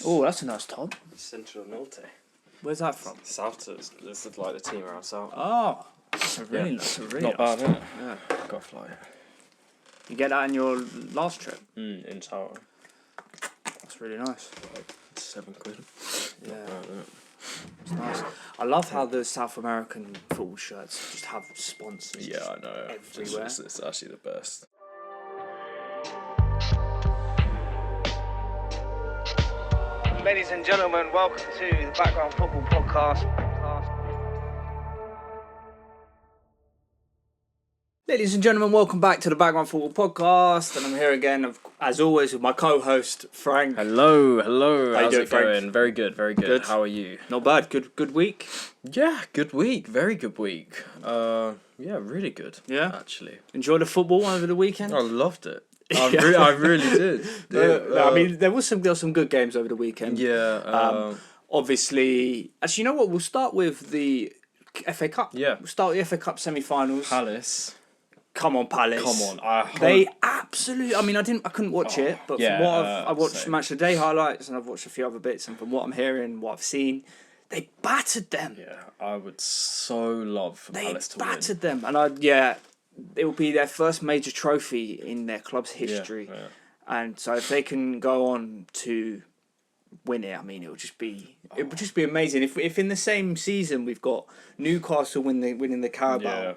Oh, that's a nice top. Centro Norte. Where's that from? Salta. This is like the team around Salta. Oh, that's a really nice. Not bad, isn't it? Yeah. Got a flight. You get that in your last trip? In Salta. That's really nice. Like £7. Yeah. Not bad, isn't it? It's nice. I love how the South American football shirts just have sponsors. Yeah, I know. Everywhere. It's actually the best. Ladies and gentlemen, welcome to the Background Football Podcast. Ladies and gentlemen, welcome back to the Background Football Podcast, and I'm here again, as always, with my co-host Frank. Hello. How How's you it doing, going? Frank? Very good. Good. How are you? Not bad. Good week. Yeah, good week. Very good week. Yeah, really good. Yeah? Actually, Enjoy the football over the weekend. I loved it. I really did. I mean, there was some good games over the weekend. Yeah. Obviously, actually, you know what? We'll start with the FA Cup. Yeah. We'll start with the FA Cup semi-finals. Palace. Come on, Palace. Come on. They absolutely. I mean, I couldn't watch it, but yeah, from what I watched same. Match of the Day highlights, and I've watched a few other bits, and from what I'm hearing, what I've seen, they battered them. Yeah, I would so love for Palace to win. They battered them, and it will be their first major trophy in their club's history. Yeah. And so if they can go on to win it, I mean, it would just be amazing. If in the same season we've got Newcastle winning the Carabao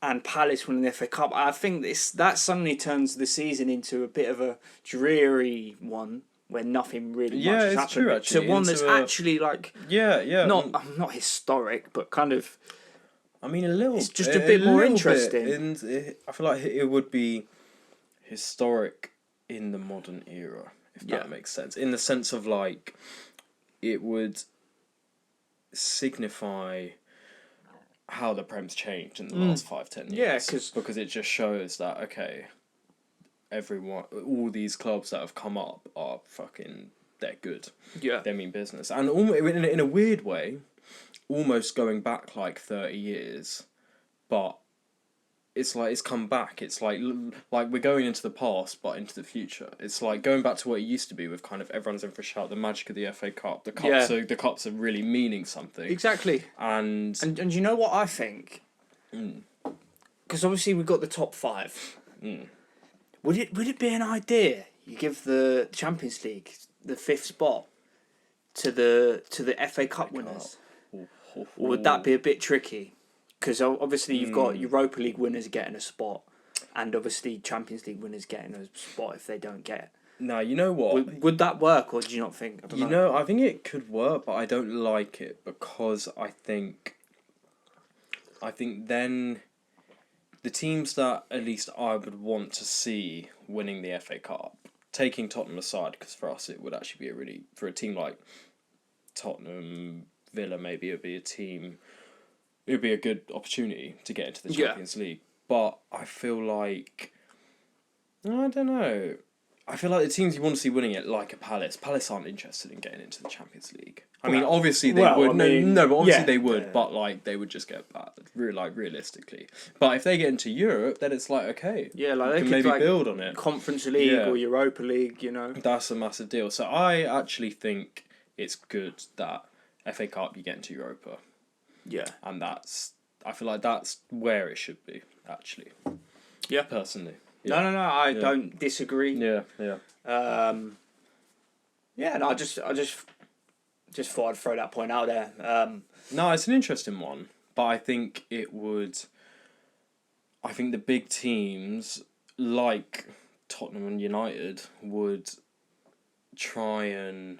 and Palace winning the FA Cup, I think that suddenly turns the season into a bit of a dreary one where nothing really much has happened. True, actually. To one that's actually like not historic, but kind of. I mean, a little. It's just a bit more interesting. I feel like it would be historic in the modern era, if that makes sense. In the sense of like, it would signify how the Prem's changed in the last 5-10 years. Yeah, because it just shows that all these clubs that have come up are they're good. Yeah, They mean business, and in a weird way, almost going back like 30 years, but it's like it's come back. It's like we're going into the past, but into the future. It's like going back to what it used to be with kind of everyone's in for a shout. The magic of the FA Cup. The cups are really meaning something. Exactly. And you know what I think? Because obviously we've got the top 5. Would it be an idea you give the Champions League the 5th spot to the FA Cup winners? Or would that be a bit tricky? Because obviously you've got Europa League winners getting a spot, and obviously Champions League winners getting a spot if they don't get it. No, you know what? Would that work, or do you not think? I don't know. I think it could work, but I don't like it because I think then the teams that at least I would want to see winning the FA Cup, taking Tottenham aside, because for us it would actually be for a team like Tottenham, Villa, maybe it would be a good opportunity to get into the Champions League. But I feel like, I don't know. I feel like the teams you want to see winning it, like a Palace aren't interested in getting into the Champions League. I mean, obviously they would. But obviously they would. Yeah. But like, they would just get battered, realistically. But if they get into Europe, then it's like, okay, yeah, like they can could maybe build on it. Conference League or Europa League, you know. That's a massive deal. So I actually think it's good that FA Cup you get into Europa. Yeah. And I feel like that's where it should be, actually. Yeah. Personally. Yeah. No, I don't disagree. Yeah. And I just thought I'd throw that point out there. No, it's an interesting one, but I think the big teams like Tottenham and United would try and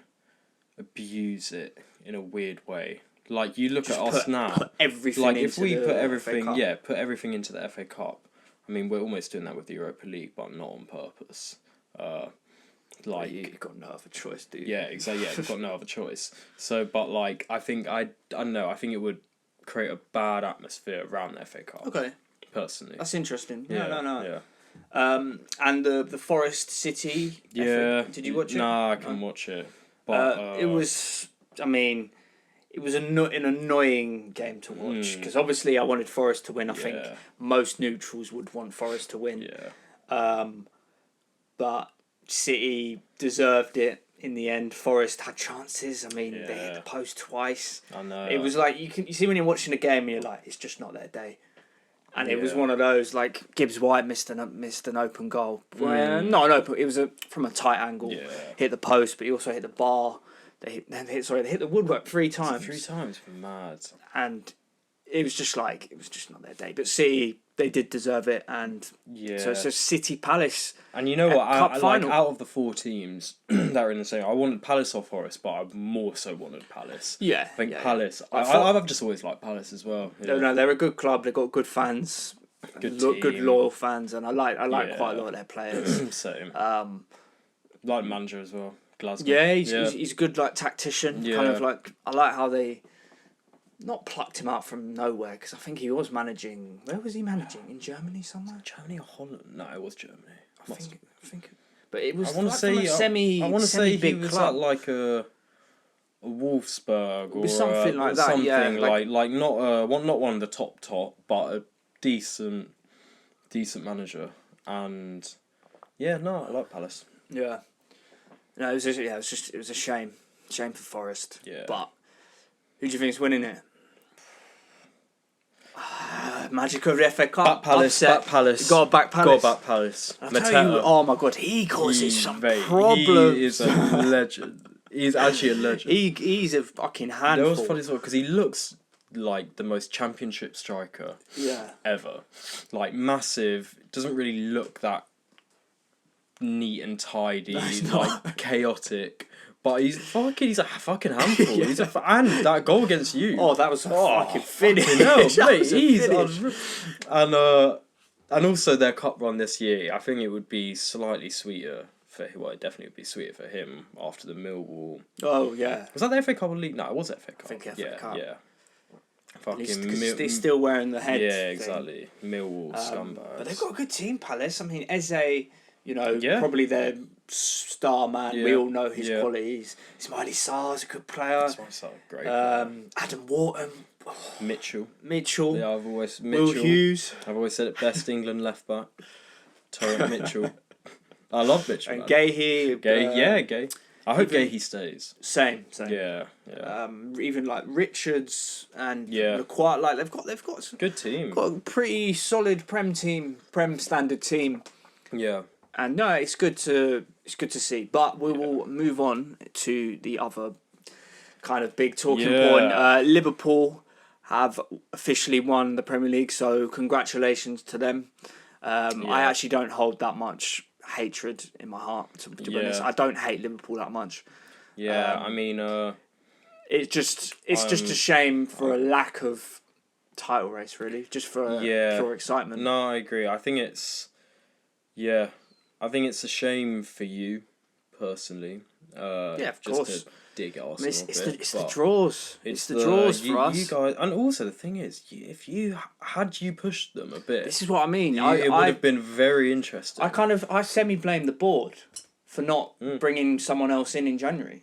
abuse it in a weird way. Like, you look at us now. Put everything like, into if we put everything, put everything into the FA Cup. I mean, we're almost doing that with the Europa League, but not on purpose. You've got no other choice, do you? Yeah, exactly. Yeah, we've got no other choice. So, but like, I don't know. I think it would create a bad atmosphere around the FA Cup. Okay. Personally, that's interesting. Yeah, No. Yeah. And the Forest City. Yeah. Did you watch it? No, I can watch it. But it was. I mean, it was an annoying game to watch because obviously I wanted Forest to win. I think most neutrals would want Forest to win. Yeah. But City deserved it in the end, Forest had chances. I mean, they hit Yeah. the post twice. I know. It was like you see when you're watching a game, and you're like, it's just not their day. And it was Yeah. one of those like Gibbs White missed an open goal. Well, not an open. It was from a tight angle. Yeah. Hit the post, but he also hit the bar. They hit the woodwork 3 times. 3 times, mad. And it was just not their day. But City, they did deserve it, and Yeah. so it's just City Palace. And you know what? Cup I like final. out of the 4 teams that are in the same, I wanted Palace or Forest, but I more so wanted Palace. Yeah, I think yeah, Palace. yeah. I've just always liked Palace as well. Yeah. No, they're a good club. They've got good fans, Good good team. loyal fans, and I like Yeah. quite a lot of their players. Same. Um, Like manager as well. Glasgow. yeah, he's a good like tactician. Yeah. Kind of like I like how they not plucked him out from nowhere because I think he was managing. Where was he managing? In Germany somewhere? Germany or Holland? No, it was Germany. I think. But it was I want to like say from a semi. I want to say he big was club. at like a Wolfsburg or something like that, something yeah, like not one of the top, but a decent manager. And yeah, no, I like Palace. Yeah. No, it was a shame for Forest. Yeah. But who do you think's winning it? Magic of the FA Cup. Back Palace, upset. back Palace. Go back Palace. Go back Palace. I'll tell you, oh my god, he causes some problems. He is a legend. He's actually a legend. He's a fucking handful. That was funny as well because he looks like the most championship striker ever. Like massive. Doesn't really look that neat and tidy. Like chaotic. But he's a fucking handful. Yeah. And that goal against you. Oh, that was a fucking finish. Fucking hell, That mate, was a he's finish. and also their cup run this year. I think it would be slightly sweeter for him. Well, it definitely would be sweeter for him after the Millwall. Oh yeah. Was that the FA Cup or League? No, it was FA Cup. I think FA Cup. Yeah. He's still wearing the head. Yeah, thing. exactly. Millwall scumbags. But they've got a good team, Palace. I mean, Eze, probably their star man. Yeah. We all know his Yeah. qualities. Ismaili Sarr's a good player. That's why it's so great. Adam Wharton, Mitchell. Mitchell, Yeah, Will Hughes, I've always said it best England left back. Torrent Mitchell. I love Mitchell. and man. Gahey. Gay. I hope even- Gahey stays. Same. Yeah. Even like Richards and Yeah. quite like they've got some, Good team. got a pretty solid Prem standard team. Yeah. And no, it's good to see. But we will move on to the other kind of big talking point. Liverpool have officially won the Premier League, so congratulations to them. I actually don't hold that much hatred in my heart, to be honest. I don't hate Liverpool that much. Yeah, I mean, It's just a shame for a lack of title race, really, just for pure excitement. No, I agree. I think it's a shame for you personally. Of just course. to dig Arsenal I mean, it's a bit, the but draws. It's the draws for us. You guys, and also the thing is, if you pushed them a bit, This is what I mean. it would have been very interesting. I semi-blame the board for not bringing someone else in January,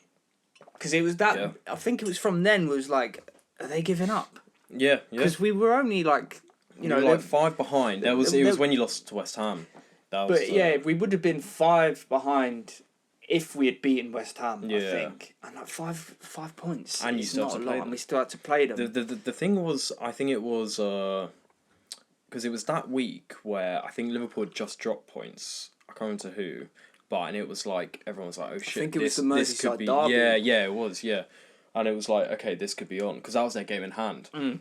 because it was that. Yeah. I think it was from then. Was like, are they giving up? Yeah. Because we were only like, You know, like 5 behind. It was when you lost to West Ham. That was, we would have been 5 behind if we had beaten West Ham. I Yeah. think, and like 5 points. And you it's still not have to a play lot, them. and we still had to play them. The thing was, I think it was because it was that week where I think Liverpool had just dropped points. I can't remember to who, and it was like everyone was like, "Oh shit!" I think it was the this could Merseyside be, derby. Yeah, it was, and it was like, okay, this could be on because that was their game in hand, and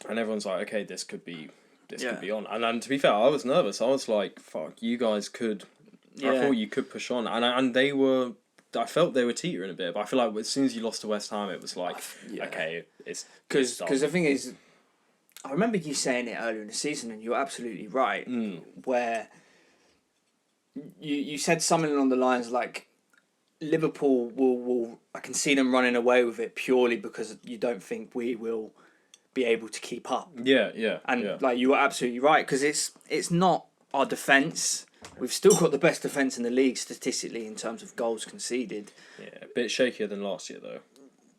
everyone's like, okay, this could be on. And to be fair, I was nervous. I was like, fuck, you guys could. I thought you could push on, and they were. I felt they were teetering a bit, but I feel like as soon as you lost to West Ham, it was like, okay, it's Because done. the thing is, I remember you saying it earlier in the season, and you're absolutely right. Where you said something along the lines like, Liverpool will I can see them running away with it purely because you don't think we will be able to keep up. Yeah. And like you were absolutely right, because it's not our defence. We've still got the best defence in the league statistically in terms of goals conceded. Yeah, a bit shakier than last year though.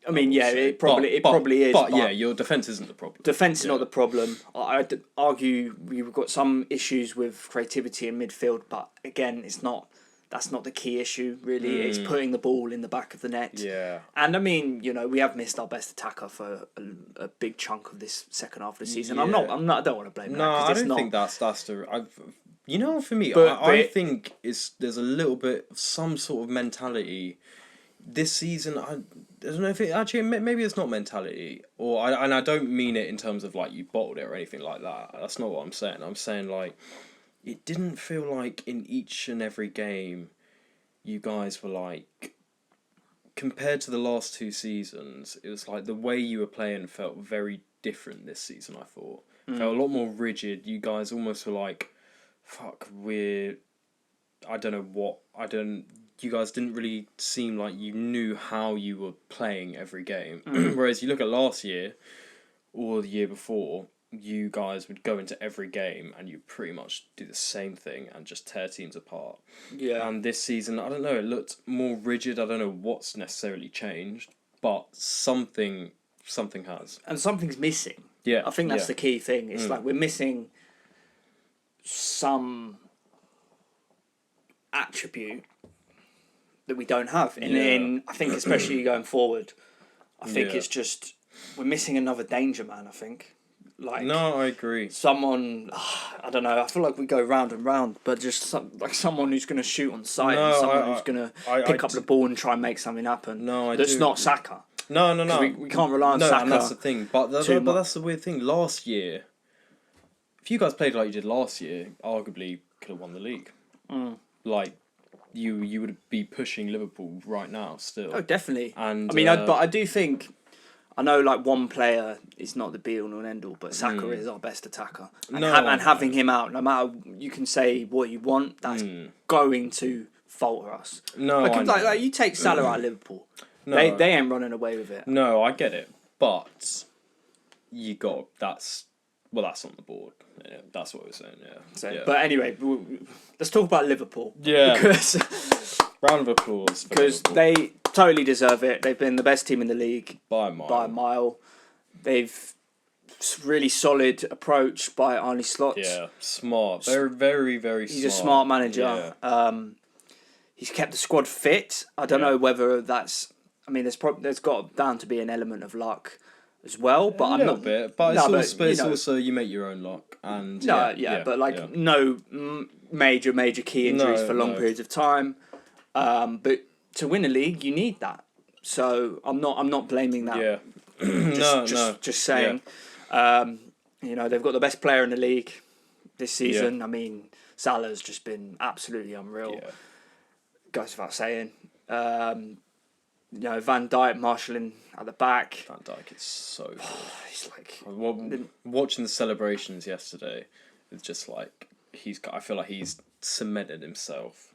I mean, it probably is. But yeah, your defence isn't the problem. Defence is not the problem. I'd argue we've got some issues with creativity in midfield, but again, it's not that's not the key issue, really. It's putting the ball in the back of the net. Yeah. And I mean, we have missed our best attacker for a big chunk of this second half of the season. I don't want to blame that. No, I don't think that's the. For me, I think there's a little bit of some sort of mentality this season. I don't know if it actually maybe it's not mentality, and I don't mean it in terms of like you bottled it or anything like that. That's not what I'm saying. I'm saying like it didn't feel like in each and every game you guys were like, compared to the last 2 seasons, it was like the way you were playing felt very different this season. I thought felt a lot more rigid. You guys almost were like, fuck, you guys didn't really seem like you knew how you were playing every game. Whereas you look at last year or the year before, you guys would go into every game and you pretty much do the same thing and just tear teams apart. Yeah. And this season, I don't know, it looked more rigid. I don't know what's necessarily changed, but something has. And something's missing. Yeah. I think that's the key thing. It's like we're missing some attribute that we don't have. And I think especially going forward, I think it's just we're missing another danger man, I think. No, I agree. Someone, I don't know, I feel like we go round and round, but just someone who's going to shoot on sight and someone who's going to pick up the ball and try and make something happen. That's not Saka. No. We can't rely on Saka. And that's the thing. But that's the weird thing. Last year, if you guys played like you did last year, arguably could have won the league. Like, you would be pushing Liverpool right now still. Oh, definitely. And I mean, but I do think, I know like one player is not the be all and end all, but Saka is our best attacker. And, having him out, no matter, you can say what you want, that's going to falter us. No, like you take Salah out of Liverpool, they ain't running away with it. No, I get it, but that's on the board. Yeah, that's what we're saying. Yeah. So, but anyway, let's talk about Liverpool. Yeah. Because round of applause. Because they totally deserve it. They've been the best team in the league by a mile. They've really solid approach by Arne Slot. Yeah, smart. Very, very, very smart. He's a smart manager. Yeah. He's kept the squad fit. I don't know whether that's. I mean, there's got down to be an element of luck as well, but I'm not. Bit, but it's also you make your own luck, and but no major key injuries for long periods of time. But to win a league, you need that. So I'm not blaming that. Yeah. Just saying. Yeah. They've got the best player in the league this season. Yeah. I mean, Salah's just been absolutely unreal. Yeah. Goes without saying. Van Dijk marshalling at the back. Van Dijk is so good. He's like watching the celebrations yesterday. It's just like I feel like he's cemented himself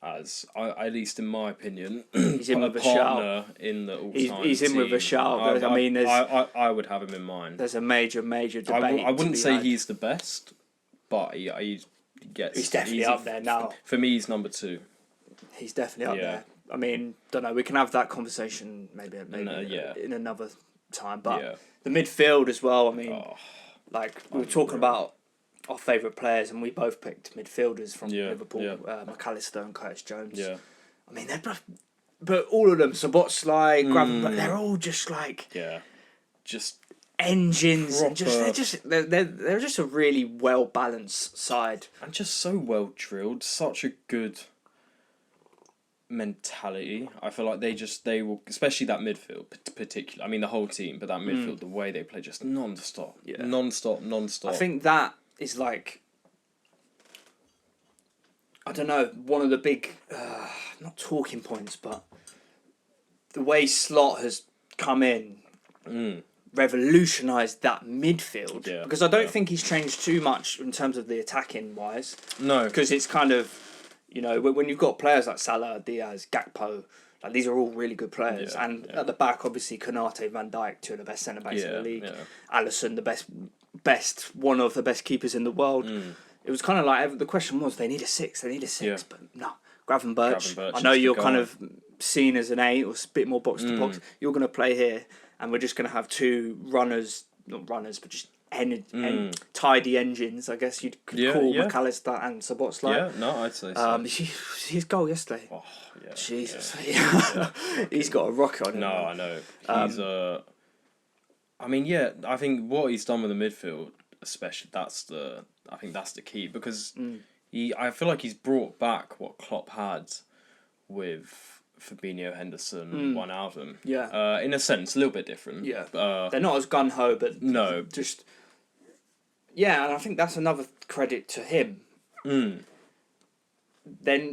as, at least in my opinion, he's in with a partner in the all-time He's in team. with a shout. I would have him in mind. There's a major debate. I wouldn't say he's the best, but he's definitely up there now. For me, he's number 2. He's definitely up there. I mean, don't know. We can have that conversation maybe in another time. But the midfield as well. I mean, we were talking about our favourite players, and we both picked midfielders from Liverpool, McAllister and Curtis Jones. Yeah, I mean but all of them, Szoboszlai, Gravenberch, they're all just like just engines, and they're just a really well balanced side, and just so well drilled. Such a good mentality. I feel like they will, especially that midfield particularly. I mean the whole team, but that midfield, the way they play, just non-stop. I think that is like, I don't know, one of the big not talking points, but the way Slot has come in revolutionised that midfield, because I don't think he's changed too much in terms of the attacking wise. No, because it's kind of, when you've got players like Salah, Diaz, Gakpo, like these are all really good players, and at the back, obviously Konate, Van Dijk, 2 of the best centre backs in the league. Alisson, the best, one of the best keepers in the world. It was kind of like the question was they need a 6, but no, Gravenberch. I know you're kind of seen as an 8 or a bit more box to box. You're going to play here, and we're just going to have 2 runners, not runners, but just tidy engines, I guess you could call McAllister and Szoboszlai. Yeah, no, I'd say so. His goal yesterday. Oh, yeah. Jesus. Yeah. He's got a rocket on him. No, I know. He's I mean, yeah, I think what he's done with the midfield, especially, I think that's the key, because I feel like he's brought back what Klopp had with Fabinho, Henderson, Wijnaldum. Yeah. In a sense, a little bit different. Yeah. They're not as gun-ho, but no. Just... Yeah, and I think that's another credit to him. Then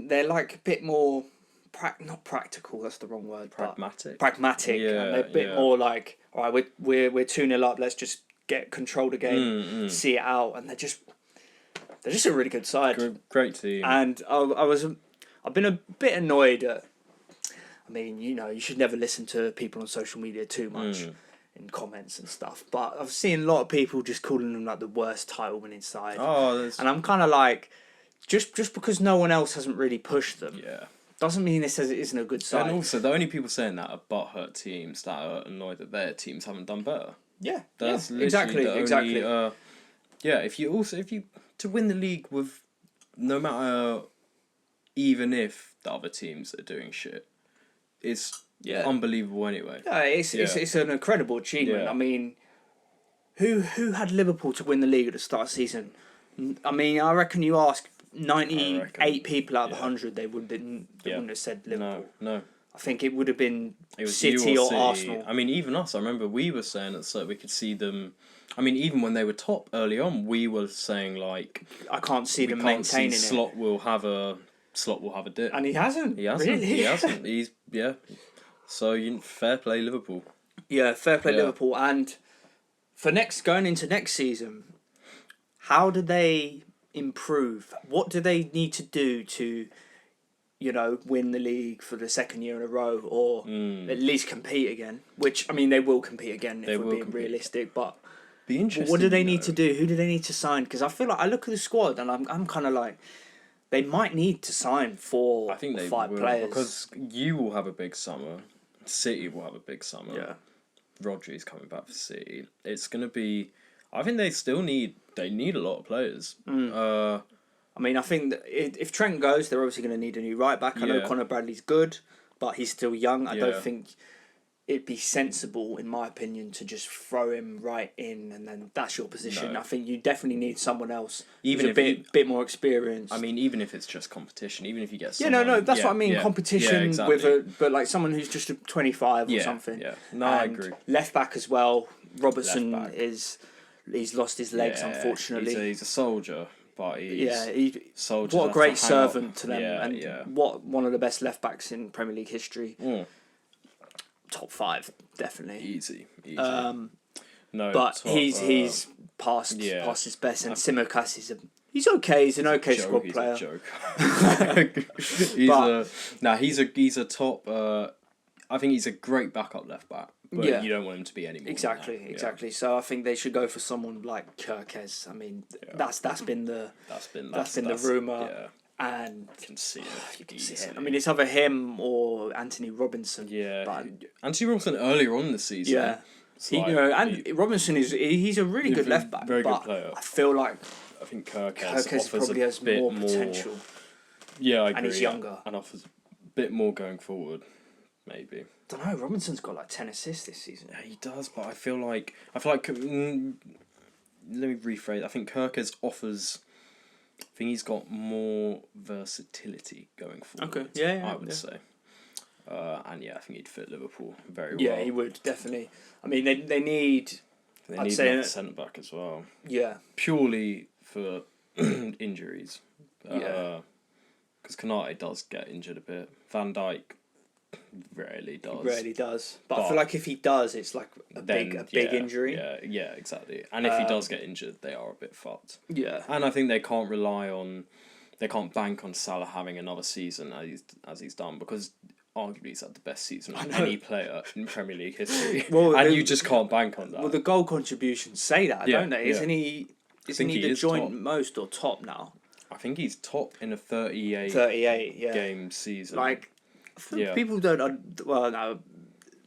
they're like a bit more... not practical, that's the wrong word. Pragmatic. Pragmatic. Yeah, and they're a bit more like, all right, we're 2-0 up, let's just control the game, see it out. And they're just a really good side. Great team. And I've been a bit annoyed at... I mean, you should never listen to people on social media too much in comments and stuff. But I've seen a lot of people just calling them like the worst title-winning side. And I'm kind of like, just because no one else hasn't really pushed them, doesn't mean it says it isn't a good side. And also, the only people saying that are butthurt teams that are annoyed that their teams haven't done better. Yeah, that's exactly. If you to win the league with no matter, even if the other teams are doing shit, it's unbelievable anyway. Yeah, it's an incredible achievement. Yeah. I mean, who had Liverpool to win the league at the start of the season? I mean, I reckon you ask 98 people out of 100, they wouldn't have said Liverpool. No. I think it would have been was City or Arsenal. I mean, even us. I remember we were saying that so we could see them. I mean, even when they were top early on, we were saying like, I can't see them maintaining it. Slot will have a dip, and he hasn't. Really? He hasn't. He's So fair play Liverpool. Yeah, fair play Liverpool. And for going into next season, how do they improve? What do they need to do to, win the league for the second year in a row, or at least compete again? Which, I mean, they will compete again if we're being realistic. But be interesting. What do they need to do? Who do they need to sign? Because I feel like I look at the squad and I'm kind of like, they might need to sign 4 or 5 players, because you will have a big summer. City will have a big summer. Yeah, Rodri's coming back for City. It's gonna be. I think they still need a lot of players. I mean, I think that if Trent goes, they're obviously going to need a new right back. I know Conor Bradley's good, but he's still young. I don't think it'd be sensible, in my opinion, to just throw him right in and then that's your position. No. I think you definitely need someone else, even a bit more experienced. I mean, even if it's just competition, even if you get someone... that's what I mean. Competition exactly. But like someone who's just 25 or something. Yeah, no, I agree. Left back as well. Robertson he's lost his legs, unfortunately. He's a soldier. But what a great servant to them, and what one of the best left backs in Premier League history. Top 5, definitely. Easy. No, but he's past his best, and Tsimikas he's okay. He's an okay squad player. He's a top. I think he's a great backup left back. But you don't want him to be any more. Exactly. So I think they should go for someone like Kirkes. I mean, that's been the rumour. Yeah. And you can see it. You can see it. I mean, it's either him or Anthony Robinson. Yeah. But Anthony Robinson earlier on in the season. Yeah. And Robinson he's a really good left back. Very good player. I feel like I think Kirkes probably has more potential. Yeah, I agree. And he's younger. And offers a bit more going forward, maybe. I don't know. Robinson's got like 10 assists this season. Yeah, he does, but I feel like let me rephrase. I think Kirkes offers. I think he's got more versatility going forward. Okay. Yeah. I would say. And I think he'd fit Liverpool very well. Yeah, he would definitely. I mean, they need. I'd say centre back as well. Yeah. Purely for injuries. Because Konate does get injured a bit. Van Dijk rarely does. But I feel like if he does, it's like a big injury. Yeah, exactly. And if he does get injured, they are a bit fucked. Yeah. And I think they can't bank on Salah having another season as he's done, because arguably he's had the best season of any player in Premier League history. You just can't bank on that. Well, the goal contributions say that, don't they? Isn't he the joint top. Most or top now? I think he's top in a 38 game season. Like, people don't... Well, no,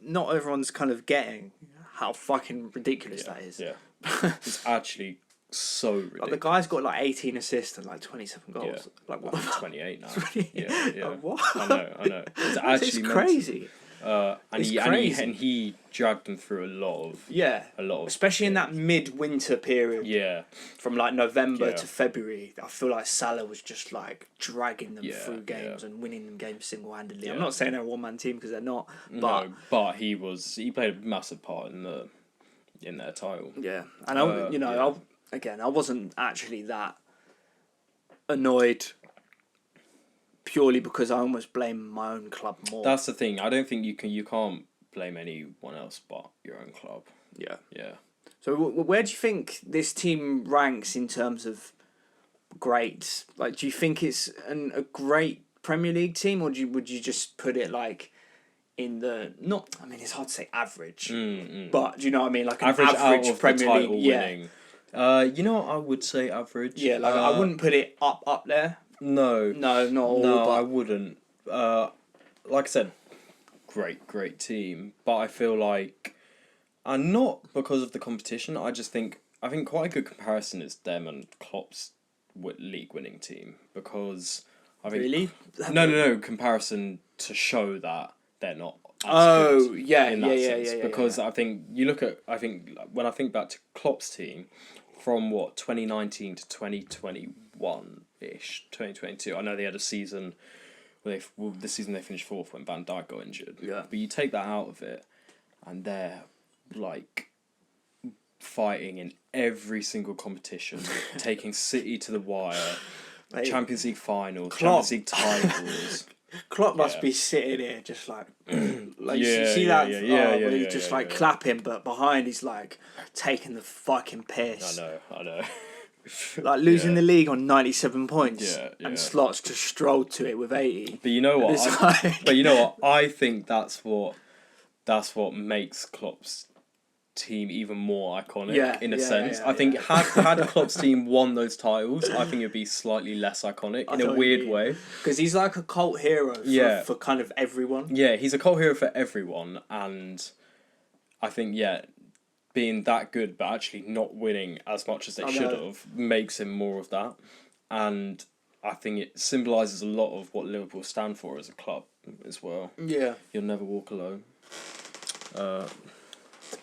not everyone's kind of getting how fucking ridiculous that is. Yeah. It's actually so ridiculous. Like the guy's got like 18 assists and like 27 goals. Yeah. Like what? Well, he's 28 now. 20? Yeah. Like, what? I know. It's actually It's mental. crazy. And It's he crazy. and he dragged them through a lot of Especially in that mid-winter period. Yeah. From like November Yeah. to February, I feel like Salah was just like dragging them Yeah, through games yeah. and winning them games single-handedly. Yeah. I'm not saying they're a one-man team because they're not, but No, but he played a massive part in their title. yeah. And I wasn't actually that annoyed purely because I almost blame my own club more. That's the thing. I don't think you can't blame anyone else but your own club. Yeah. Yeah. So where do you think this team ranks in terms of greats? Like, do you think it's a great Premier League team, or would you just put it like in the not? I mean, it's hard to say average, but do you know what I mean? Like an average out of Premier the title League, winning. You know what I would say average. Yeah, like I wouldn't put it up there. No, not all. No, but I wouldn't. Like I said, great team, but I feel like, and not because of the competition. I think quite a good comparison is them and Klopp's league winning team, because I think really no comparison to show that they're not. Sense, because I think when I think back to Klopp's team from 2019 to 2021 ish, 2022. I know they had a season where this season they finished fourth when Van Dijk got injured. Yeah. But you take that out of it, and they're like fighting in every single competition, taking City to the wire, Champions League finals, Champions League titles. Klopp must be sitting here just like you see where he's just clapping, but behind he's like taking the fucking piss. I know. Like losing the league on 97 points, and Slot's just strolled to it with 80. But you know what? I think that's what makes Klopp's team even more iconic in a sense. I think had Klopp's team won those titles, I think it'd be slightly less iconic in a weird way. Because he's like a cult hero for kind of everyone. Yeah, he's a cult hero for everyone, and I think being that good but actually not winning as much as they should have makes him more of that. And I think it symbolises a lot of what Liverpool stand for as a club as well. Yeah. You'll never walk alone. To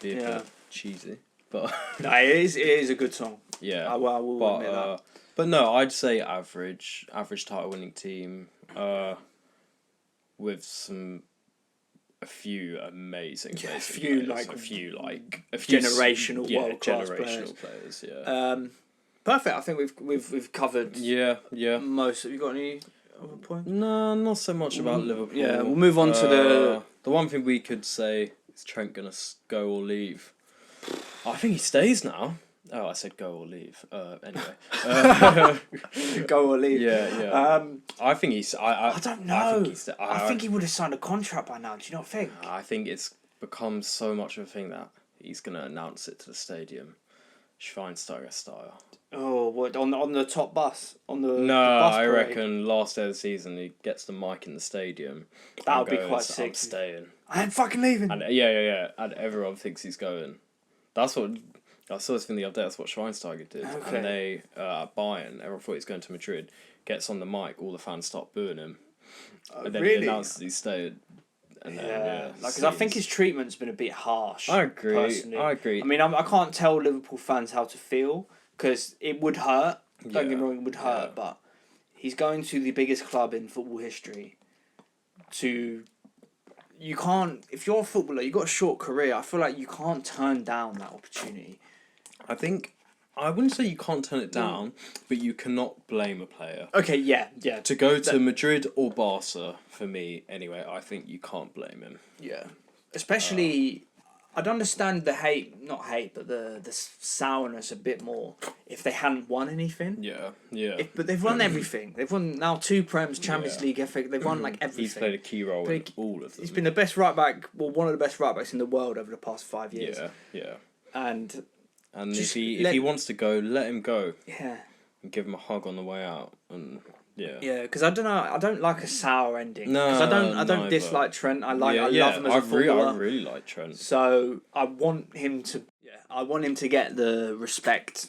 be a bit cheesy. But no, it is a good song. Yeah. I will admit that. But no, I'd say average title winning team, with a few amazing players. A few generational world class players. Perfect. I think we've covered most. Have you got any other points? No, not so much about Liverpool. Yeah, we'll move on to the one thing we could say is Trent gonna go or leave. I think he stays now. Oh, I said go or leave. Anyway. Go or leave. Yeah. I think he's. I don't know. I think he would have signed a contract by now. Do you not think? I think it's become so much of a thing that he's going to announce it to the stadium. Schweinsteiger style. Oh, what on the top bus? On the no, bus I parade? reckon last day of the season he gets the mic in the stadium. That would be quite sick. I'm staying. I ain't fucking leaving. And yeah, and everyone thinks he's going. That's what. I saw this thing the other day, that's what Schweinsteiger did. Okay. And they, Bayern, everyone thought he was going to Madrid, gets on the mic, all the fans start booing him. And then he announces he stayed. And then, because I think his treatment's been a bit harsh. I agree. Personally. I agree. I mean, I can't tell Liverpool fans how to feel, because it would hurt. Don't get me wrong, it would hurt, but he's going to the biggest club in football history. You can't, if you're a footballer, you've got a short career, I feel like you can't turn down that opportunity. I wouldn't say you can't turn it down, but you cannot blame a player. Okay, yeah. To go to Madrid or Barca, for me, anyway, I think you can't blame him. Yeah. Especially, I'd understand the not hate, but the sourness a bit more if they hadn't won anything. Yeah. But they've won everything. They've won now 2 Prems, Champions League, FA. They've won like everything. He's played a key role in all of them. He's been the best right back, one of the best right backs in the world over the past 5 years. Yeah. And if he wants to go, let him go. Yeah. And give him a hug on the way out. And yeah, because I don't know. I don't like a sour ending. No, because I don't dislike Trent. I love him as a footballer. I really like Trent. So I want him to. Yeah, I want him to get the respect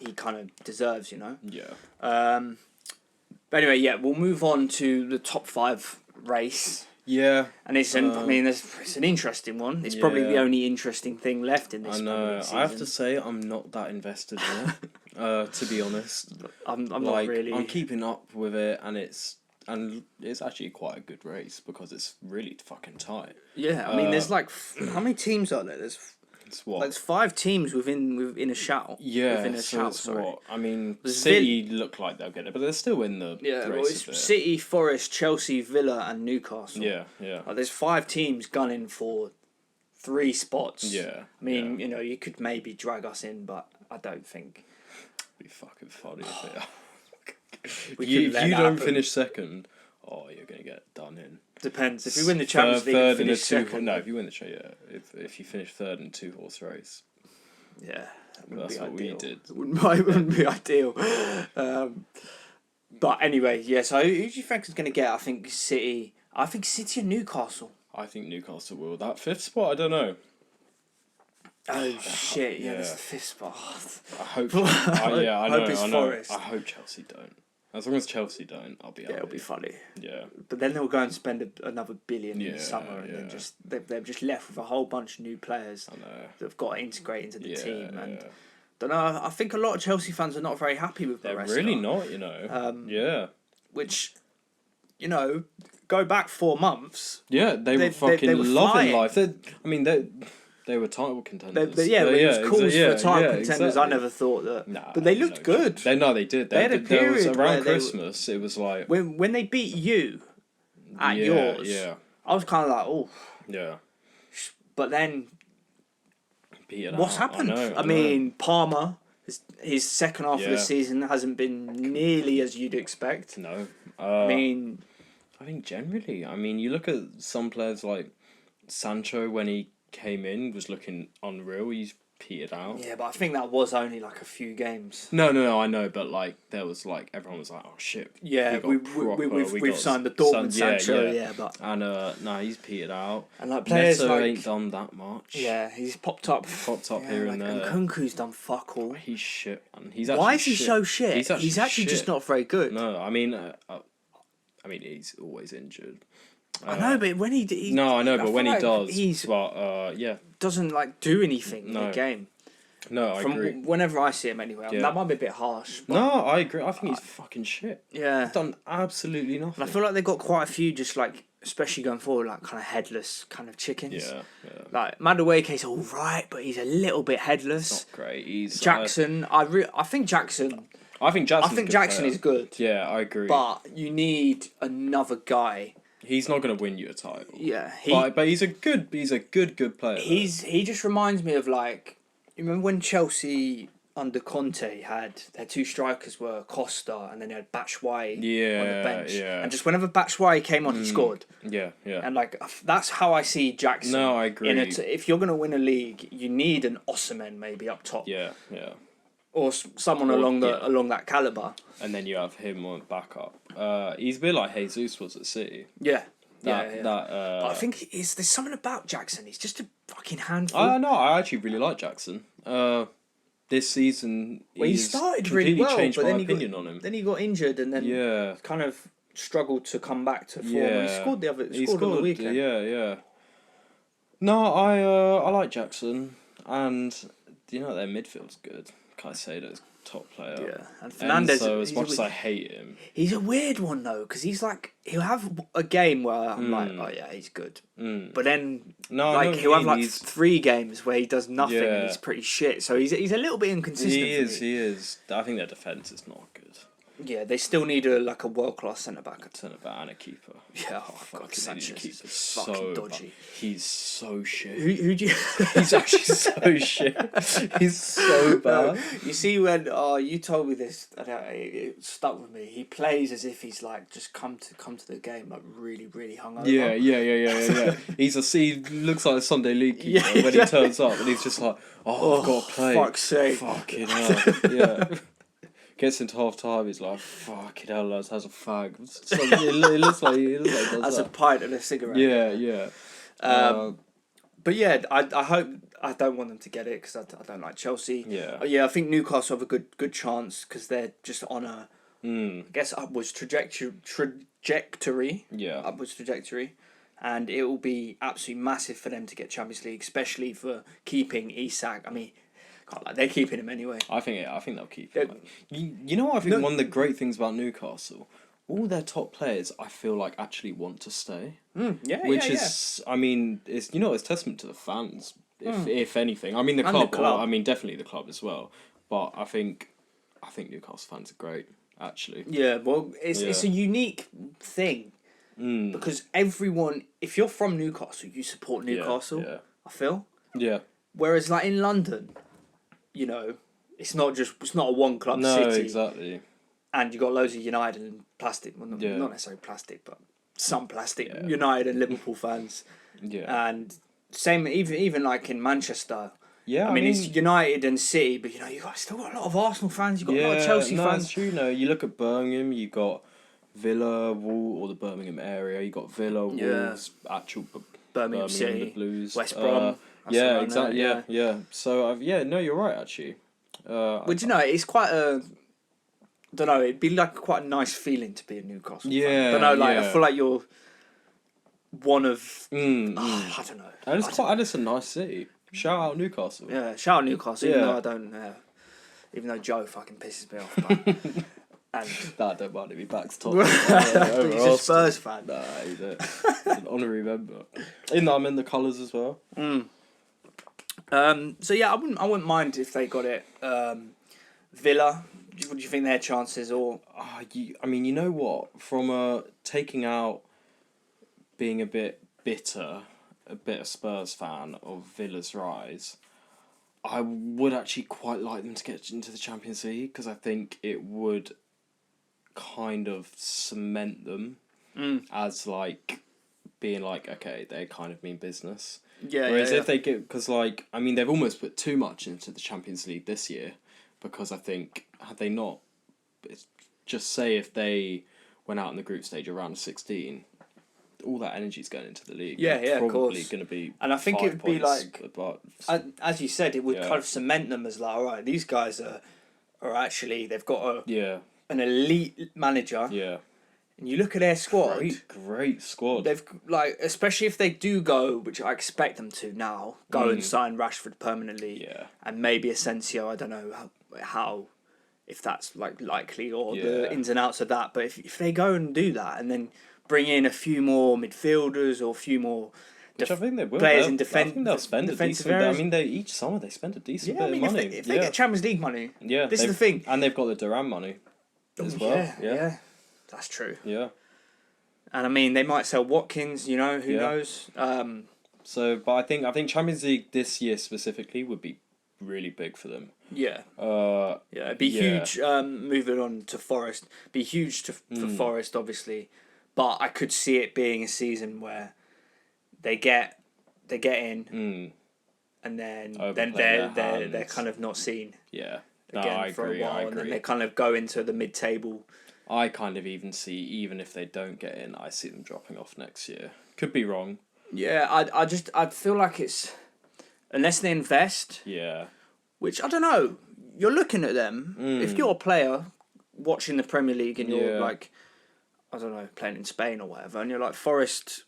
he kind of deserves, you know. Yeah. But anyway, yeah, we'll move on to the top 5 race. Yeah. And it's it's an interesting one. It's probably the only interesting thing left in this. I know. I have to say, I'm not that invested in it. To be honest, I'm not really. I'm keeping up with it, and it's actually quite a good race because it's really fucking tight. Yeah, I mean, there's like how many teams are there? There's 5 teams within a shout. Yeah, within a shout. Sorry. What I mean, There's City look like they'll get it, but they're still in the race. It's City, Forest, Chelsea, Villa, and Newcastle. Yeah. Like, there's 5 teams gunning for 3 spots. Yeah. I mean, you know, you could maybe drag us in, but I don't think. It'd be fucking funny if We you couldn't let that don't happen. finish second. Oh, you're gonna get done in. Depends. If you win the Champions League, and finish second. No, if you win the if you finish third in a 2-horse race. Yeah, That's what we did. It wouldn't be ideal. But anyway, yeah. So who do you think is going to get? I think City. I think City and Newcastle. I think Newcastle will. That 5th spot, I don't know. Oh shit! Yeah, yeah. that's the 5th spot. I hope. I know. hope it's I know. Forest. I hope Chelsea don't. As long as Chelsea don't, I'll be happy. Yeah, it'll be funny. Yeah. But then they'll go and spend another billion in Yeah, the summer, and then yeah. they're just left with a whole bunch of new players I know. that have got to integrate into the team. And Yeah. don't know. I think a lot of Chelsea fans are not very happy with They're Maresca. really not, you know. Yeah. Which, you know, go back 4 months. Yeah, they were fucking loving life. They were title contenders. When it was calls for title contenders, exactly. I never thought that. Nah, but they looked good. They did. They had a there was period around where Christmas. It was like when they beat you at yours. Yeah. I was kind of like, oh. Yeah. But then, Beat it what's out. happened? I mean, Palmer, his second half of the Yeah. season hasn't been nearly as you'd expect. No. I mean, I think generally, you look at some players like Sancho when he came in was looking unreal. He's petered out. yeah, but I think that was only like a few games. No, I know, but like there was like everyone was like, oh shit. Yeah, we've signed the Dortmund Sancho, but no, he's petered out. And like players Neto like ain't done that much. Yeah, he's popped up Here and there. And Kunku's done fuck all. He's shit, man. Why is he so shit? He's actually shit. just not very good. No, he's always injured. I know, but when he but when he does, he doesn't like do anything in the game. No, I agree. Whenever I see him, anyway, that might be a bit harsh. But no, I agree. I think he's fucking shit. Yeah, He's done absolutely nothing. and I feel like they've got quite a few, just like especially going forward, like kind of headless kind of chickens. Yeah. Like Madueke's all right, but he's a little bit headless. Not great. He's Jackson. I think Jackson. I think Jackson is good. Yeah, I agree. But you need another guy. He's not going to win you a title. Yeah, but he's a good player. He just reminds me of like, you remember when Chelsea under Conte had their 2 strikers were Costa and then they had Batshuayi on the bench. Yeah. And just whenever Batshuayi came on, he scored. Yeah. And like that's how I see Jackson. No, I agree. If you're gonna win a league, you need an Osimhen maybe up top. Yeah. Or someone along that caliber. And then you have him on backup. He's a bit like Jesus was at City. Yeah. But I think there's something about Jackson. He's just a fucking handful. No, I actually really like Jackson. This season, he started really well, changed but my then opinion on him. Then he got injured, and then kind of struggled to come back to form. Yeah. He scored on the weekend. Yeah. No, I like Jackson, and their midfield's good. Caicedo's top player. Yeah, and Fernandes. So as much as I hate him, he's a weird one though, because he's like he'll have a game where I'm like, oh yeah, he's good, but then he'll have like 3 games where he does nothing and he's pretty shit. So he's a little bit inconsistent. He is. I think their defense is not good. Yeah, they still need a world-class centre-back. And a keeper. Yeah, Sanchez is fucking dodgy. Bad. He's so shit. Who do you... He's actually so shit. He's so bad. You see when you told me this, it stuck with me. He plays as if he's like just come to the game like really really hungover. Yeah. He looks like a Sunday league keeper when he turns up, and he's just like, I've got to play. Fuck's sake. Fucking hell. Yeah. Gets into half time, he's like, fucking hell, lads, has a fag. It looks like he does Has that. a pint and a cigarette. Yeah. But yeah, I hope I don't want them to get it because I don't like Chelsea. Yeah. Yeah, I think Newcastle have a good chance because they're just on a I guess upwards trajectory. Yeah. Upwards trajectory, and it will be absolutely massive for them to get Champions League, especially for keeping Isak. I mean, can't lie, they're keeping him anyway. I think they'll keep him. You know what I think one of the great things about Newcastle, all their top players, I feel like actually want to stay. Which is, I mean, it's it's testament to the fans, if anything. I mean the club. Well, I mean definitely the club as well. But I think Newcastle fans are great, actually. Yeah, well, it's a unique thing because everyone, if you're from Newcastle, you support Newcastle. Yeah. I feel. Yeah. Whereas, like in London, it's not a one club city. No, exactly. And you got loads of United and plastic. Well, not necessarily plastic, but some plastic. Yeah. United and Liverpool fans. Yeah. And same, even like in Manchester. Yeah, I mean, it's United and City, but still got a lot of Arsenal fans. You've got a lot of Chelsea fans. That's true. No, you look at Birmingham, you got Villa, or the Birmingham area. You got Villa, Wolves, actual Birmingham City, the Blues, West Brom. Yeah, exactly. Yeah. So no, you're right actually. But it's quite a. I don't know. It'd be like quite a nice feeling to be a Newcastle fan. I don't know. I feel like you're one of. I don't know. And it's a nice city. Shout out Newcastle. Yeah, shout out Newcastle. Even though I don't. Even though Joe fucking pisses me off. But, and that don't mind if he backs top. He's a Spurs fan. Nah, he's an honorary member. I'm in the colours as well. So yeah, I wouldn't mind if they got it. Villa. What do you think their chances? Or I mean, you know what? From taking out being a bit bitter, a bit of Spurs fan of Villa's rise, I would actually quite like them to get into the Champions League because I think it would kind of cement them as like being like, okay, they kind of mean business. Yeah. Whereas if they get, because like, I mean, they've almost put too much into the Champions League this year because I think had they not, just say if they went out in the group stage around 16. All that energy's going into the league. Of course. Probably going to be. And I think it would be like, about, as you said, it would kind of cement them as like, all right, these guys are actually they've got an elite manager. Yeah. And you look at their squad. Great squad. They've especially if they do go, which I expect them to now, and sign Rashford permanently. Yeah. And maybe Asensio. I don't know how if that's like likely or the ins and outs of that. But if they go and do that and then bring in a few more midfielders or a few more which I think they will. Players in defence. I think they'll spend a decent. I mean, each summer they spend a decent bit of money. If they get Champions League money, this is the thing. And they've got the Duran money as well. Yeah, that's true. Yeah. And I mean, they might sell Watkins. Who knows? But I think Champions League this year specifically would be really big for them. Yeah. It'd be huge. Moving on to Forest, be huge for Forest, obviously, but I could see it being a season where they get in, and then they're kind of not seen. Yeah. Again for a while, and then they kind of go into the mid-table. I kind of even see, even if they don't get in, I see them dropping off next year. Could be wrong. Yeah, I feel like it's unless they invest. Yeah. Which I don't know. You're looking at them. If you're a player watching the Premier League and you're like, I don't know, playing in Spain or whatever, and you're like Forest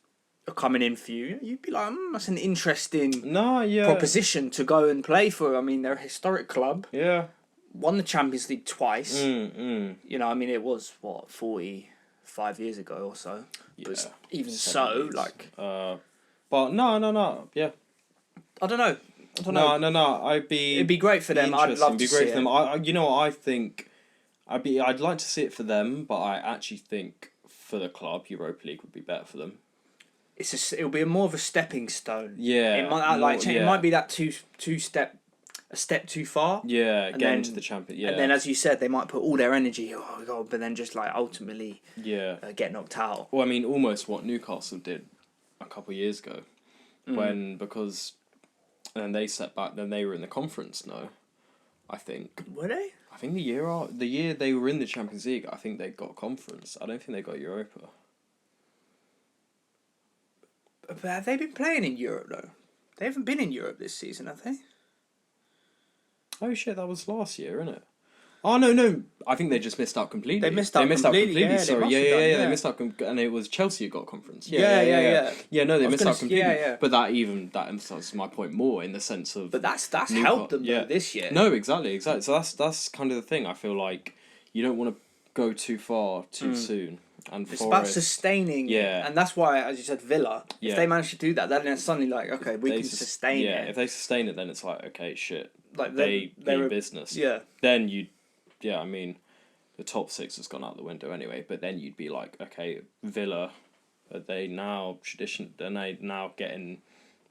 are coming in for you, you'd be like, that's an interesting proposition to go and play for. I mean, they're a historic club. Yeah. Won the Champions League twice. I mean, it was 45 years ago or so. Yeah. But even so, like. But no. Yeah. I don't know. No. It'd be great for them. I'd love to see it. I think I'd like to see it for them, but I actually think for the club, Europa League would be better for them. It'll be more of a stepping stone. Yeah. It might it might be that a step too far. Yeah, getting to the champion. Yeah. And then, as you said, they might put all their energy. Oh god! But then just like ultimately. Get knocked out. Well, I mean, almost what Newcastle did a couple of years ago, and they stepped back. Then they were in the conference. No, I think. Were they? I think the year they were in the Champions League, I think they got conference. I don't think they got Europa. But have they been playing in Europe though? They haven't been in Europe this season, have they? Oh shit, that was last year, isn't it? Oh no! I think they just missed out completely. They missed out completely. Yeah, Sorry, they must have done, They missed out, and it was Chelsea who got conference. Yeah. Yeah, no, they missed out completely. Yeah. But that emphasizes my point more in the sense of. But that's helped them though, this year. No, exactly. So that's kind of the thing. I feel like you don't want to go too far too soon. And it's about sustaining. Yeah. And that's why, as you said, Villa. If they manage to do that, then it's suddenly like, okay, we can sustain it. Yeah, if they sustain it, then it's like, okay, shit. Like they're in business. Yeah. Then I mean, the top 6 has gone out the window anyway. But then you'd be like, okay, Villa, are they now getting?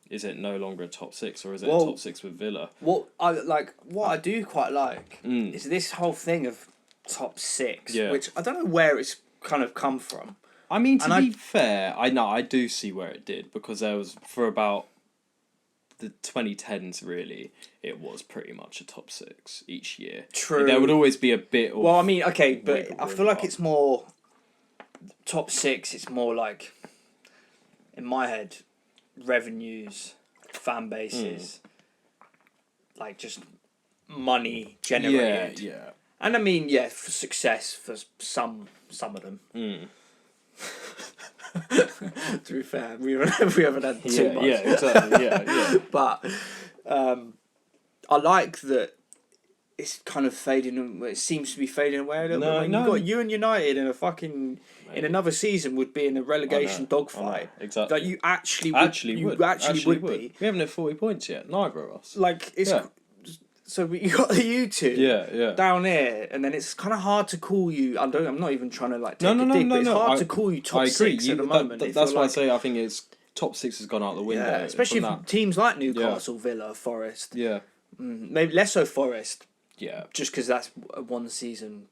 Is it no longer a top 6 or is it a top 6 with Villa? What I do quite like is this whole thing of top 6, which I don't know where it's kind of come from. I mean, to be fair, I do see where it did, because there was, for about the 2010s, really, it was pretty much a top 6 each year. True. There would always be a bit of... Well, I mean, okay, but I feel like it's more... Top 6, it's more like, in my head, revenues, fan bases, like just money generated. Yeah. And I mean, for success for some of them. To be fair, we haven't had too much. Yeah, exactly. Yeah. But I like that it's kind of fading. It seems to be fading away a little bit. You've got you and United in a fucking in another season would be in a relegation dogfight. Exactly. Like you actually would be. We haven't had 40 points yet. Neither of us. Like it's. Yeah. So you got you two down here, and then it's kind of hard to call you. I'm not even trying to like take a dig, but it's hard to call you top 6 at the moment. That's why I say I think it's top 6 has gone out the window. Yeah, especially if teams like Newcastle, Villa, Forest. Yeah. Maybe less so Forest. Yeah. Just because that's a one season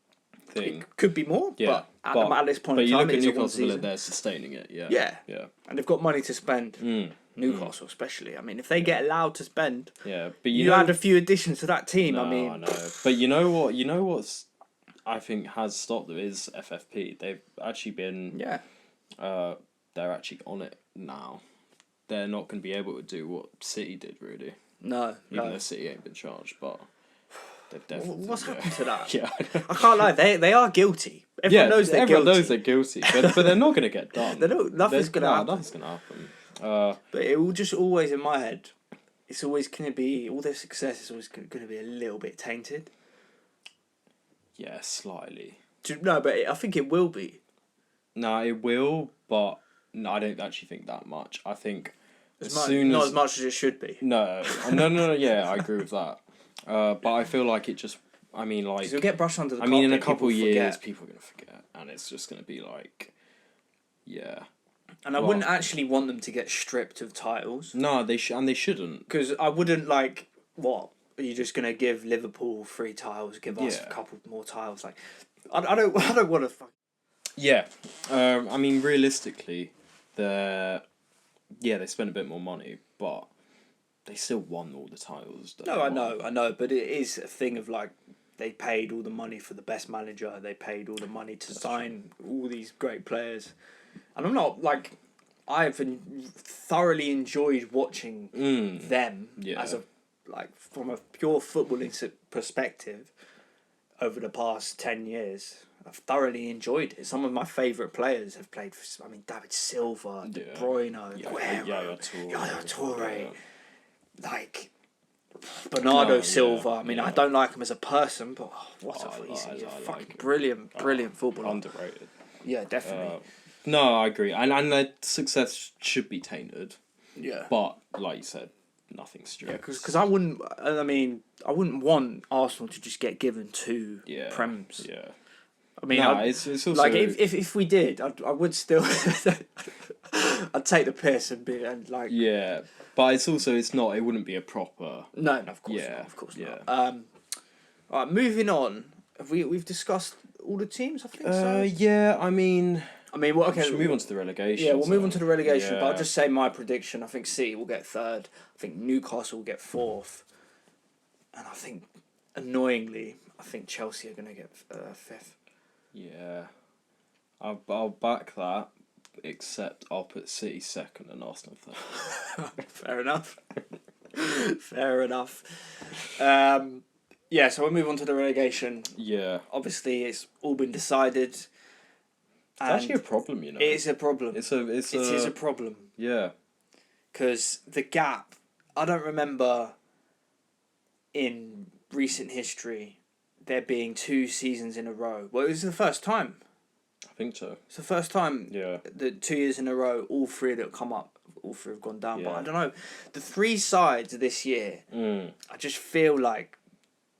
thing. It could be more, but at this point in time, you look it's at a one Newcastle, season. they're sustaining it. Yeah. And they've got money to spend. Newcastle especially. I mean, if they get allowed to spend, but you add a few additions to that team. No, I mean, I know. But you know what? You know what's I think has stopped them is FFP. They've actually been they're actually on it now. They're not going to be able to do what City did really. No, even though City ain't been charged, but they've definitely. What's happened to that? Yeah, I can't lie. They are guilty. Everyone knows they're guilty. Everyone knows they're guilty, but they're not going to get done. Nothing's going to happen. Nothing's going to happen. But it will just always, in my head, it's always going to be, all their success is always going to be a little bit tainted. Yeah, slightly. No, but I think it will be. No, it will, but no, I don't actually think that much. I think not as much as it should be. No, yeah, I agree with that. But I feel like it just, I mean, like... It'll get brushed under the carpet. I mean, in a couple of years, people are going to forget, and it's just going to be like, yeah... And I wouldn't actually want them to get stripped of titles. No, they shouldn't. Because I wouldn't like, what? Are you just going to give Liverpool 3 titles, give us a couple more titles? Like, I don't want to fuck... Yeah. I mean, realistically, they spent a bit more money, but they still won all the titles. No, I know, but it is a thing of like, they paid all the money for the best manager, they paid all the money to sign all these great players. And I'm not, like, I've thoroughly enjoyed watching them as from a pure footballing perspective over the past 10 years. I've thoroughly enjoyed it. Some of my favourite players have played for, David Silva, De Bruyne, Yaya Toure, like, Bernardo Silva. I don't like him as a person, but he's a fucking brilliant footballer. Underrated. Yeah, definitely. No, I agree, and their success should be tainted. Yeah, but like you said, nothing strict. Yeah, because I wouldn't want Arsenal to just get given 2 Prems. Yeah. It's also like if we did, I would still I'd take the piss and like. Yeah, but it's not. It wouldn't be a proper. No, of course not. Of course not. All right, moving on. We've discussed all the teams, I think so. Yeah, I mean, okay. Should we move on to the relegation? Yeah, we'll move on to the relegation, but I'll just say my prediction. I think City will get 3rd. I think Newcastle will get 4th. And I think, annoyingly, Chelsea are going to get 5th. Yeah. I'll back that, except I'll put City second and Arsenal third. Fair enough. Fair enough. Yeah, so we'll move on to the relegation. Yeah. Obviously, it's all been decided. It's actually a problem, you know. It is a problem. It is a problem. Yeah. Because the gap, I don't remember in recent history there being 2 seasons in a row. Well, it was the first time. I think so. It's the first time. Yeah. The 2 years in a row, all 3 that have come up, all 3 have gone down. Yeah. But I don't know. The 3 sides this year, I just feel like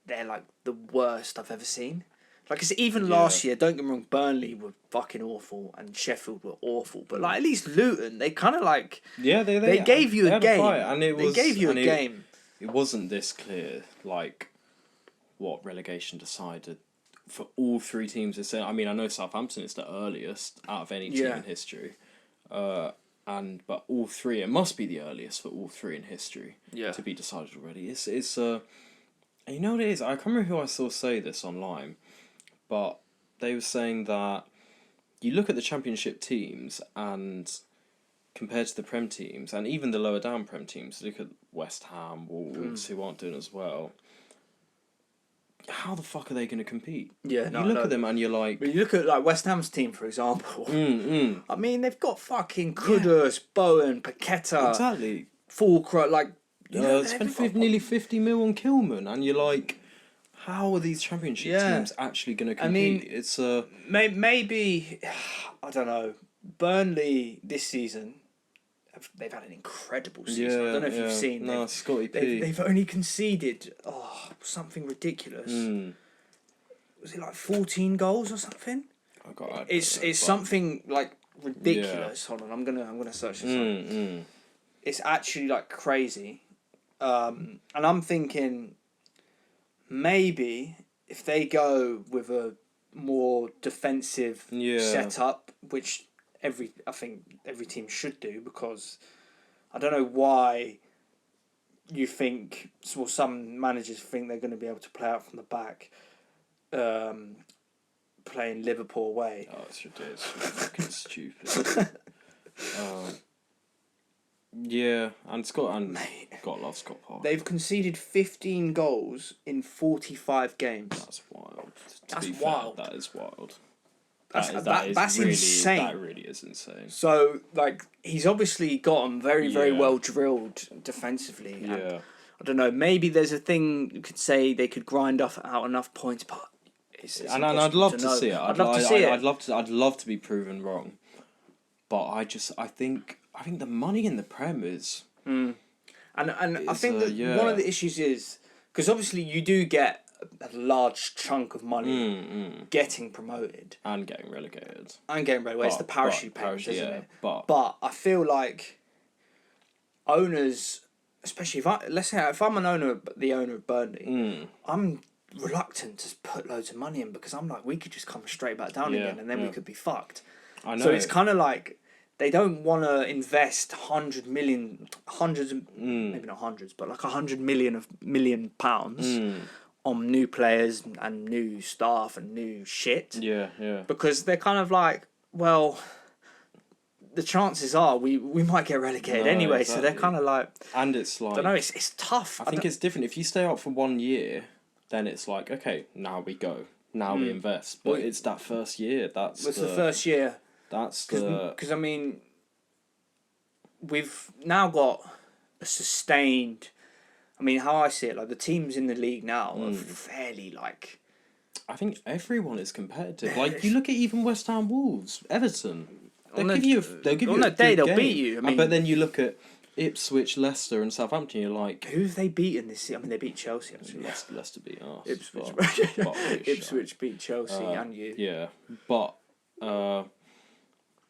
they're like the worst I've ever seen. Like, it's even last year, don't get me wrong, Burnley were fucking awful and Sheffield were awful. But like, at least Luton, they kind of like... Yeah, they gave you a game. And it was, they gave you a game. It wasn't this clear, like, what relegation decided for all 3 teams. I mean, I know Southampton is the earliest out of any team in history. But all 3, it must be the earliest for all 3 in history to be decided already. It's and you know what it is? I can't remember who I saw say this online, but they were saying that you look at the Championship teams and compared to the Prem teams, and even the lower down Prem teams, look at West Ham, Wolves, who aren't doing as well. How the fuck are they going to compete? Yeah, you look at them and you're like... But you look at like West Ham's team, for example. I mean, they've got fucking Kudus, Bowen, Paqueta, Exactly. Fulcrum, like... spent nearly 50 mil on Kilman, and you're like, how are these Championship teams actually going to compete? I mean, it's maybe, I don't know, Burnley this season, they've had an incredible season. I don't know if you've seen. No, Scotty P. They've only conceded something ridiculous. Was it like 14 goals or something? It's something like ridiculous. Hold on, I'm gonna search this up. It's actually like crazy. And I'm thinking maybe if they go with a more defensive setup, which I think every team should do, because I don't know why you think, well, some managers think they're going to be able to play out from the back, playing Liverpool away. Oh, it's ridiculous. Fucking stupid. Yeah, and got love Scott Parker. They've conceded 15 goals in 45 games. That's wild. That's wild. That is wild. That's really, insane. That really is insane. So, like, he's obviously got them very, very well drilled defensively. Yeah. I don't know. Maybe there's a thing you could say they could grind out enough points, but it's and I'd love to see it. I'd love to see it. I'd love to be proven wrong, but I think the money in the Prem is. And I think that one of the issues is because obviously you do get a large chunk of money getting promoted and getting relegated. It's the parachute payment, isn't it? But I feel like owners, especially if I'm the owner of Burnley, I'm reluctant to put loads of money in because I'm like, we could just come straight back down again and then we could be fucked. I know. So it's kind of like they don't want to invest maybe not hundreds, but like £100 million on new players and new staff and new shit. Yeah. Because they're kind of like, well, the chances are we might get relegated anyway. Exactly. So they're kind of like, and it's like, I don't know. It's tough. I think it's different. If you stay up for 1 year, then it's like, okay, now we go, now we invest. But it's that first year. The first year. That's because I mean, we've now got a sustained. I mean, how I see it, like the teams in the league now are fairly like. I think everyone is competitive. Like you look at even West Ham, Wolves, Everton. They'll give you a good they'll game. beat you. I mean, but then you look at Ipswich, Leicester, and Southampton. You're like, who have they beaten this season? I mean, they beat Chelsea actually. Leicester beat us. Ipswich beat Chelsea and you. Yeah, but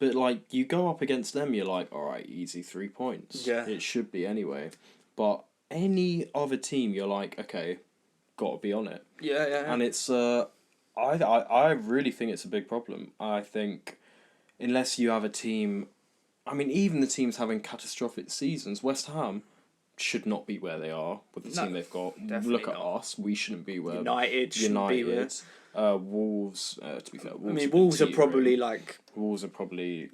like you go up against them, you're like, all right, easy 3 points. Yeah, it should be anyway. But any other team, you're like, okay, got to be on it. Yeah. And it's I really think it's a big problem. I think unless you have a team, I mean, even the teams having catastrophic seasons, West Ham should not be where they are with the team they've got. Look at us, we shouldn't be where United shouldn't be where. Wolves. To be fair, Wolves are probably like. Wolves are probably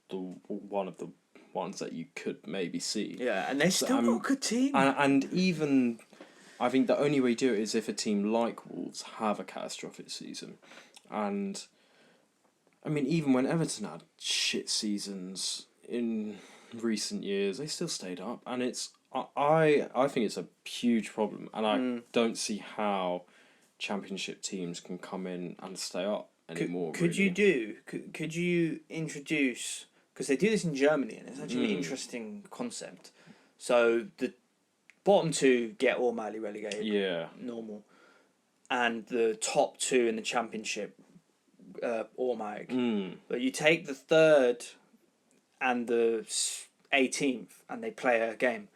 one of the ones that you could maybe see. Yeah, and they still got a good team. And even, I think the only way you do it is if a team like Wolves have a catastrophic season. And, I mean, even when Everton had shit seasons in recent years, they still stayed up. And I think it's a huge problem. And I don't see how Championship teams can come in and stay up anymore. Could you introduce, because they do this in Germany and it's actually an interesting concept. So the bottom two get automatically relegated. Yeah. Normal. And the top two in the Championship automatic. But you take the third and the 18th and they play a game.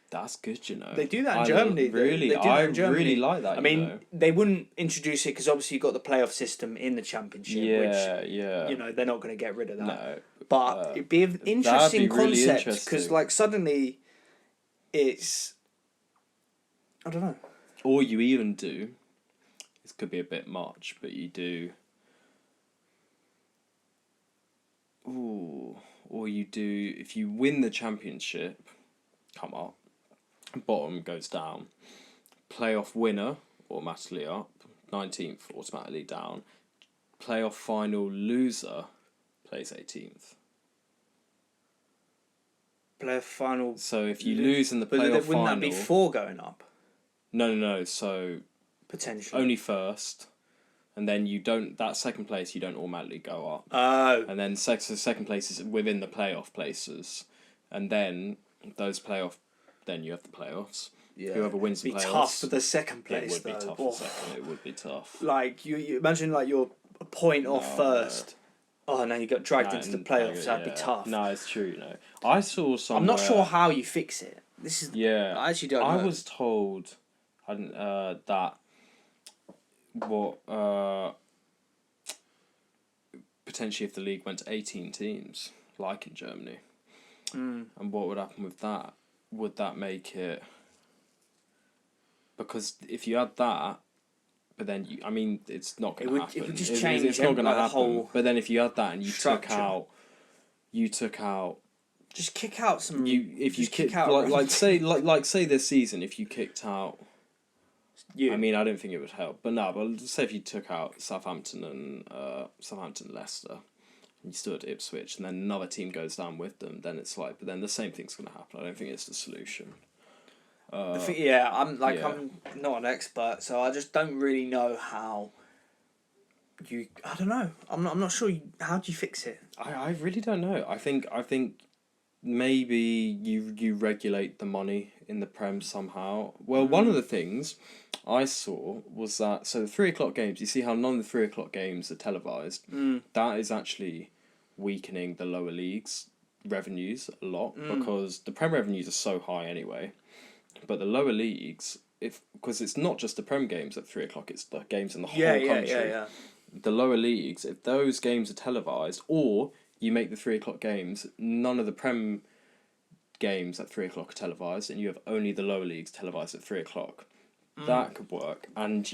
That's good, you know. They do that in Germany. Really, I really like that. I mean, they wouldn't introduce it because obviously you've got the playoff system in the Championship, which you know they're not going to get rid of that. No, but it'd be an interesting concept because, really like, suddenly it's I don't know. Or you even do. This could be a bit much, but you do. Or you do if you win the Championship, come up. Bottom goes down. Playoff winner automatically up. 19th automatically down. Playoff final loser plays 18th. Playoff final. So if you lose in the playoff final, wouldn't that be 4 going up? No. So potentially only first, and then you don't. That second place you don't automatically go up. Oh. And then second place is within the playoff places, and then those playoff. Then you have the playoffs. Yeah. Whoever wins the playoffs. It'd be tough for the second place. It would be tough for second. It would be tough. Like you imagine, like you're a point off first. Oh no, you got dragged into the playoffs. That'd be tough. No, it's true. You know, I saw somewhere. I'm not sure how you fix it. This is. Yeah. I actually don't know. I was told, that what potentially if the league went to 18 teams, like in Germany. And what would happen with that? Would that make it... Because if you had that, but then you... I mean, it's not going to happen. It would just change it's not going to happen. whole but then if you had that and you structure. took out... Just kick out some... If you kick out... say this season, if you kicked out... I mean, I don't think it would help. But no, but say if you took out Southampton and Leicester... you stood at Ipswich, and then another team goes down with them, then it's like, but then the same thing's going to happen. I don't think it's the solution. I'm not an expert, so I just don't really know how you... I don't know. I'm not sure. How do you fix it? I really don't know. I think maybe you regulate the money in the Prem somehow. Well, one of the things I saw was that, so the 3 o'clock games, you see how none of the 3 o'clock games are televised? That is actually weakening the lower leagues' revenues a lot because the Prem revenues are so high anyway. But the lower leagues, because it's not just the Prem games at 3 o'clock, it's the games in the whole country. Yeah. The lower leagues, if those games are televised, or you make the 3 o'clock games, none of the Prem games at 3 o'clock are televised, and you have only the lower leagues televised at 3 o'clock. That could work, and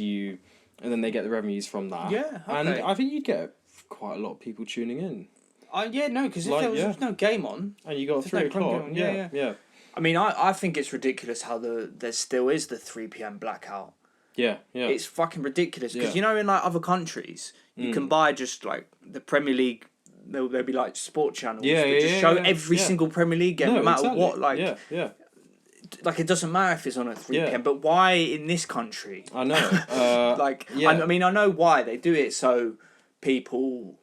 then they get the revenues from that. Yeah, okay. And I think you'd get quite a lot of people tuning in. Because if there was no game on, and you got 3 o'clock, yeah. I mean, I think it's ridiculous how there still is the 3 p.m. blackout. Yeah. It's fucking ridiculous because you know in like other countries you can buy just like the Premier League. There'll be like sport channels that just show every single Premier League game, no matter what. Like like it doesn't matter if it's on at 3 p.m. But why in this country? I know. I mean, I know why they do it, so people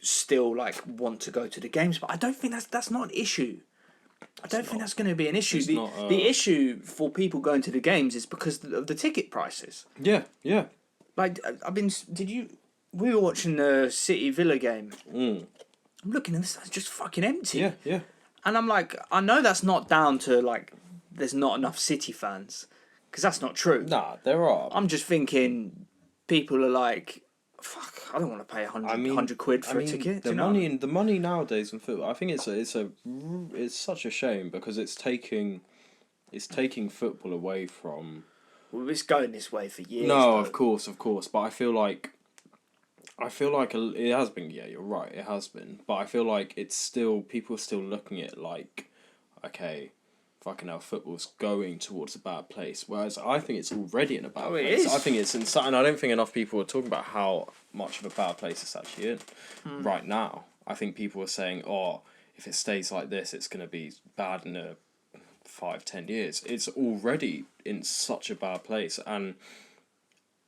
still like want to go to the games, but I don't think that's not an issue. I don't think that's going to be an issue. The issue for people going to the games is because of the ticket prices. Yeah. Like we were watching the City Villa game. I'm looking at this, that's just fucking empty. Yeah. And I'm like, I know that's not down to like there's not enough City fans, because that's not true. Nah, there are. I'm just thinking people are like, fuck, I don't want to pay 100 quid for a ticket. The money nowadays in football, I think it's such a shame because it's taking football away from. Well, it's going this way for years. No, of course, but I feel like I feel like it has been. Yeah, you're right. It has been, but I feel like it's still people are still looking at it like, okay, fucking hell, football's going towards a bad place. Whereas I think it's already in a bad place. It is. I think it's insane. I don't think enough people are talking about how much of a bad place it's actually in right now. I think people are saying, oh, if it stays like this, it's going to be bad in 5-10 years. It's already in such a bad place, and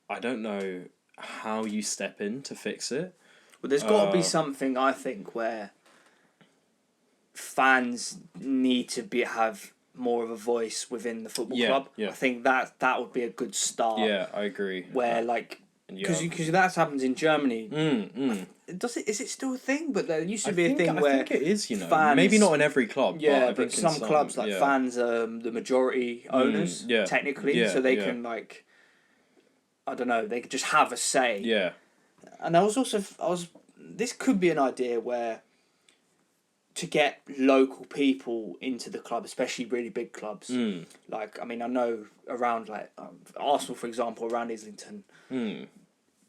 I don't know how you step in to fix it. Well, there's got to be something, I think, where fans need to have more of a voice within the football club. Yeah. I think that would be a good start. Yeah, I agree. Where because that happens in Germany. Is it still a thing? But there used to be a thing where I think it is. fans, maybe not in every club. Yeah, but some clubs fans are the majority owners. Technically, so they can I don't know. They could just have a say. Yeah. And this could be an idea where to get local people into the club, especially really big clubs. Like, I mean, I know around Arsenal, for example, around Islington,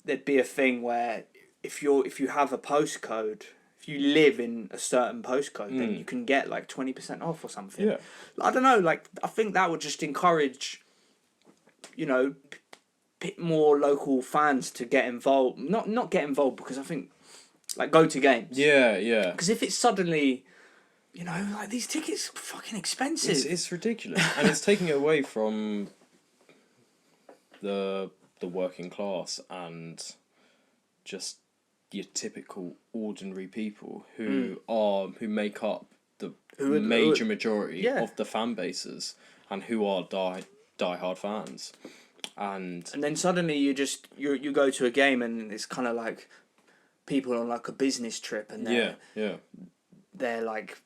there'd be a thing where if you have a postcode, if you live in a certain postcode, then you can get 20% off or something. Yeah. I don't know. I think that would just encourage, more local fans to get involved. Not get involved, because I think go to games. Yeah. Because if it's suddenly, these tickets are fucking expensive. It's ridiculous, and it's taking it away from the working class and just your typical ordinary people who make up the major majority of the fan bases and who are die-hard fans. And then suddenly you go to a game and it's kind of like people on a business trip, and they're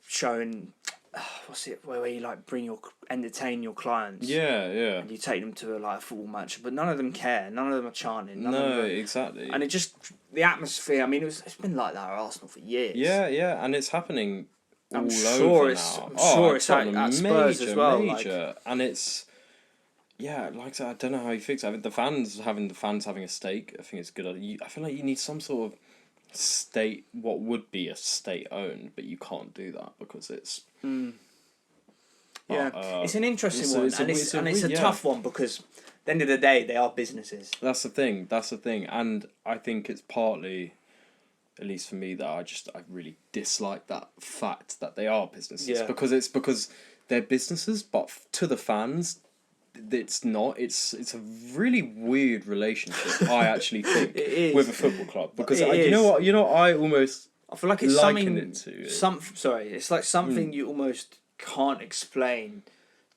showing where you entertain your clients. And you take them to a football match, but none of them care. None of them are chanting. Exactly. And it just the atmosphere. I mean, it's been like that at Arsenal for years. Yeah, and it's happening all sure over it's, now. I'm sure it's at Spurs as well. Major. And it's. Yeah, like I said, I don't know how you fix it. I mean, the fans having a stake, I think it's good. I feel like you need some sort of what would be a state-owned, but you can't do that because it's... it's an interesting one, and it's a tough one because at the end of the day, they are businesses. That's the thing, and I think it's partly, at least for me, that I really dislike that fact that they are businesses, because they're businesses, but to the fans... It's not. It's a really weird relationship. I actually think with a football club, because you know what I feel like it's liken it to it's like something you almost can't explain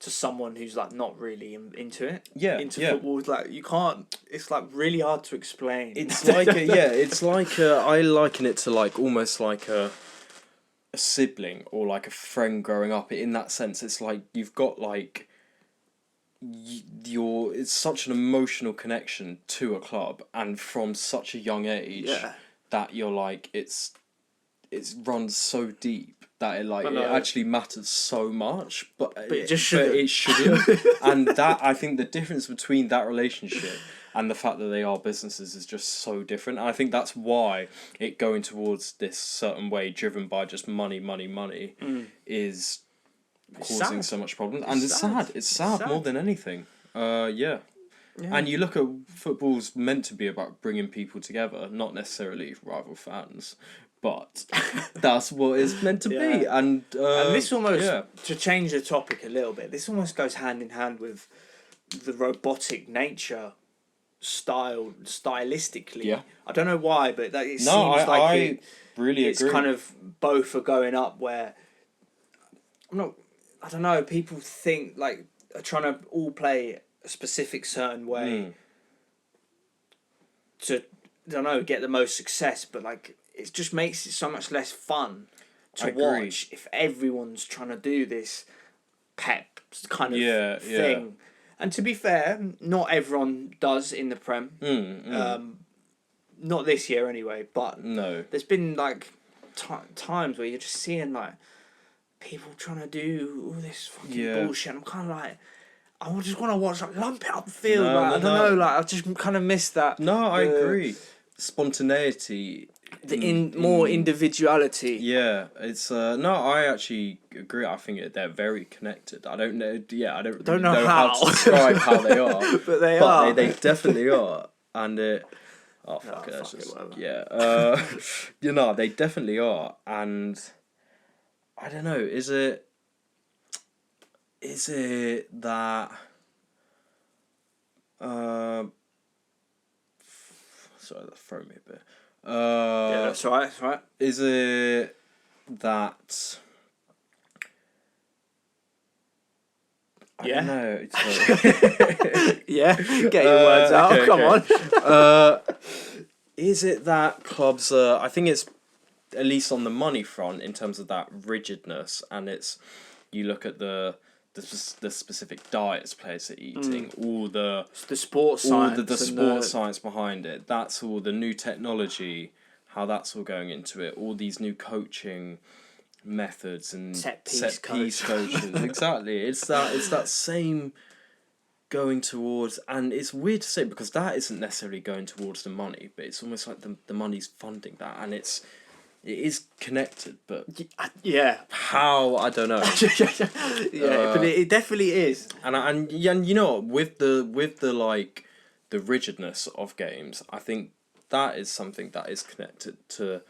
to someone who's not really into it. Football. You can't. It's really hard to explain. It's I liken it to almost like a sibling or a friend growing up. In that sense, it's you've got it's such an emotional connection to a club, and from such a young age that you're it's runs so deep that it actually matters so much, but it shouldn't. And that, I think the difference between that relationship and the fact that they are businesses is just so different. And I think that's why it going towards this certain way, driven by just money, is causing so much problems. And it's sad. It's sad more than anything. And you look at football's meant to be about bringing people together, not necessarily rival fans, but that's what it's meant to be. And this almost, to change the topic a little bit, this almost goes hand in hand with the robotic nature stylistically. I don't know why, but it seems I really it's agree. kind of both are going up where I don't know, people think are trying to all play a specific certain way to, I don't know, get the most success, but it just makes it so much less fun to watch if everyone's trying to do this pep kind of thing. And to be fair, not everyone does in the Prem. Not this year anyway, but there's been times where you're just seeing people trying to do all this fucking bullshit. I'm kind of I just want to watch lump it up the field. I don't know. I just kind of miss that. No, I agree. spontaneity. More individuality. Yeah, it's no. I actually agree. I think they're very connected. I don't know. Yeah, I don't really know how how. to describe how they are, but they are. They definitely are. And oh fuck it, fuck that's it, just whatever. yeah. You know, they definitely are. And I don't know. Is it that? Sorry, that threw me a bit. Yeah, that's right. That's right. Is it that? I don't know. Yeah, get your words out. Okay, Come on. Is it that clubs? I think it's at least on the money front in terms of that rigidness, and it's you look at the specific diets players are eating, all the sports science, science, the sports science behind it. That's all the new technology, how that's all going into it. All these new coaching methods and set piece coaches. Exactly, it's that same going towards, and it's weird to say because that isn't necessarily going towards the money, but it's almost like the money's funding that, and it is connected, but yeah, how I don't know. But it definitely is. And you know what, with the like the rigidness of games, I think that is something that is connected to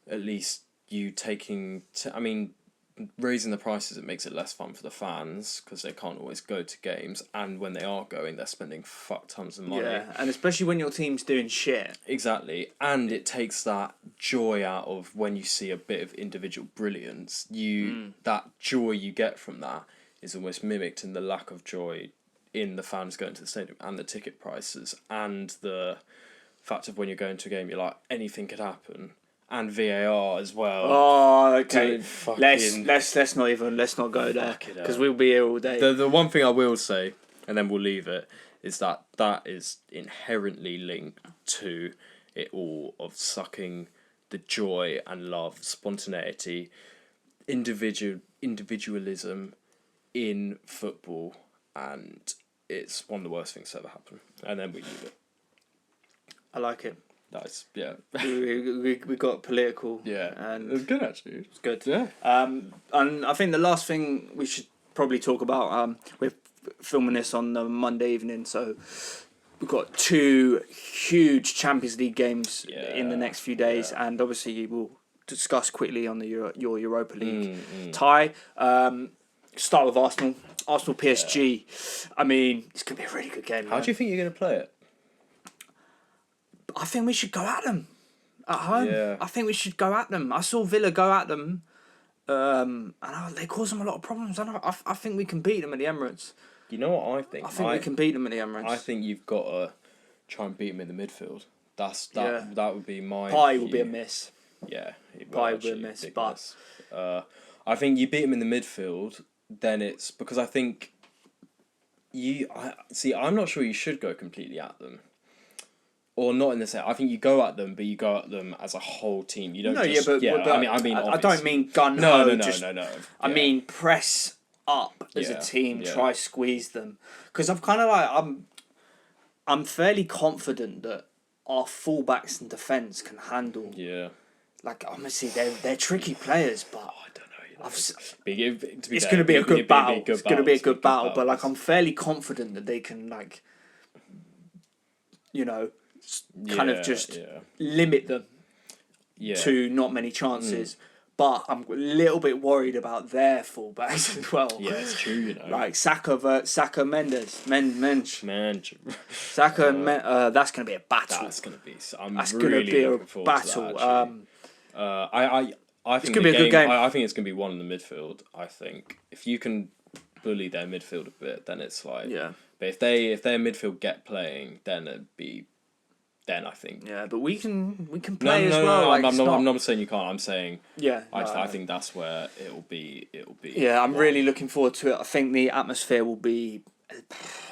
at least you taking. I mean, raising the prices, it makes it less fun for the fans because they can't always go to games, and when they are going, they're spending fuck tons of money. Yeah, and especially when your team's doing shit. Exactly, and it takes that joy out of when you see a bit of individual brilliance. That joy you get from that is almost mimicked in the lack of joy in the fans going to the stadium and the ticket prices and the fact of when you're going to a game, you're like anything could happen. And VAR as well. Oh, okay. Let's not go there because we'll be here all day. The one thing I will say, and then we'll leave it, is that is inherently linked to it all of sucking the joy and love, spontaneity, individualism in football, and it's one of the worst things to ever happen. And then we leave it. I like it. Nice, yeah. we got political. Yeah, and it was good actually. It's good. Yeah. And I think the last thing we should probably talk about. We're filming this on the Monday evening, so we've got 2 huge Champions League games in the next few days, and obviously we'll discuss quickly on the your Europa League tie. Start with Arsenal PSG. Yeah. I mean, it's gonna be a really good game. How do you think you're gonna play it? I think we should go at them at home. Yeah. I think we should go at them. I saw Villa go at them, and they caused them a lot of problems. I think we can beat them at the Emirates. You know what I think? I think we can beat them at the Emirates. I think you've got to try and beat them in the midfield. That would be my Pie will be a miss. Yeah, Pie will be a miss. But I think you beat them in the midfield. Then it's because I think I'm not sure you should go completely at them. Or not in the set. I think you go at them, but you go at them as a whole team. You don't. No, just, but I don't mean gun ho. No. I mean press up as a team. Try squeeze them, because I'm kind of like I'm fairly confident that our fullbacks and defence can handle. Yeah. Like obviously they're tricky players, but I don't know. It's going to be a good battle. It's going to be a good battle, but like I'm fairly confident that they can kind of just limit them to not many chances. But I'm a little bit worried about their fullbacks as well. Yeah, it's true, Like Saka Mendes. Saka and that's going to be a battle. That's going to be. That's really going to be a battle. I think it's going to be a good game. I think it's going to be one in the midfield. I think if you can bully their midfield a bit, then it's like. Yeah. But if their midfield get playing, then it'd be. Then I think. Yeah, but we can play as well. I'm not saying you can't. I'm saying. Yeah. I think that's where it'll be. Yeah, I'm really looking forward to it. I think the atmosphere will be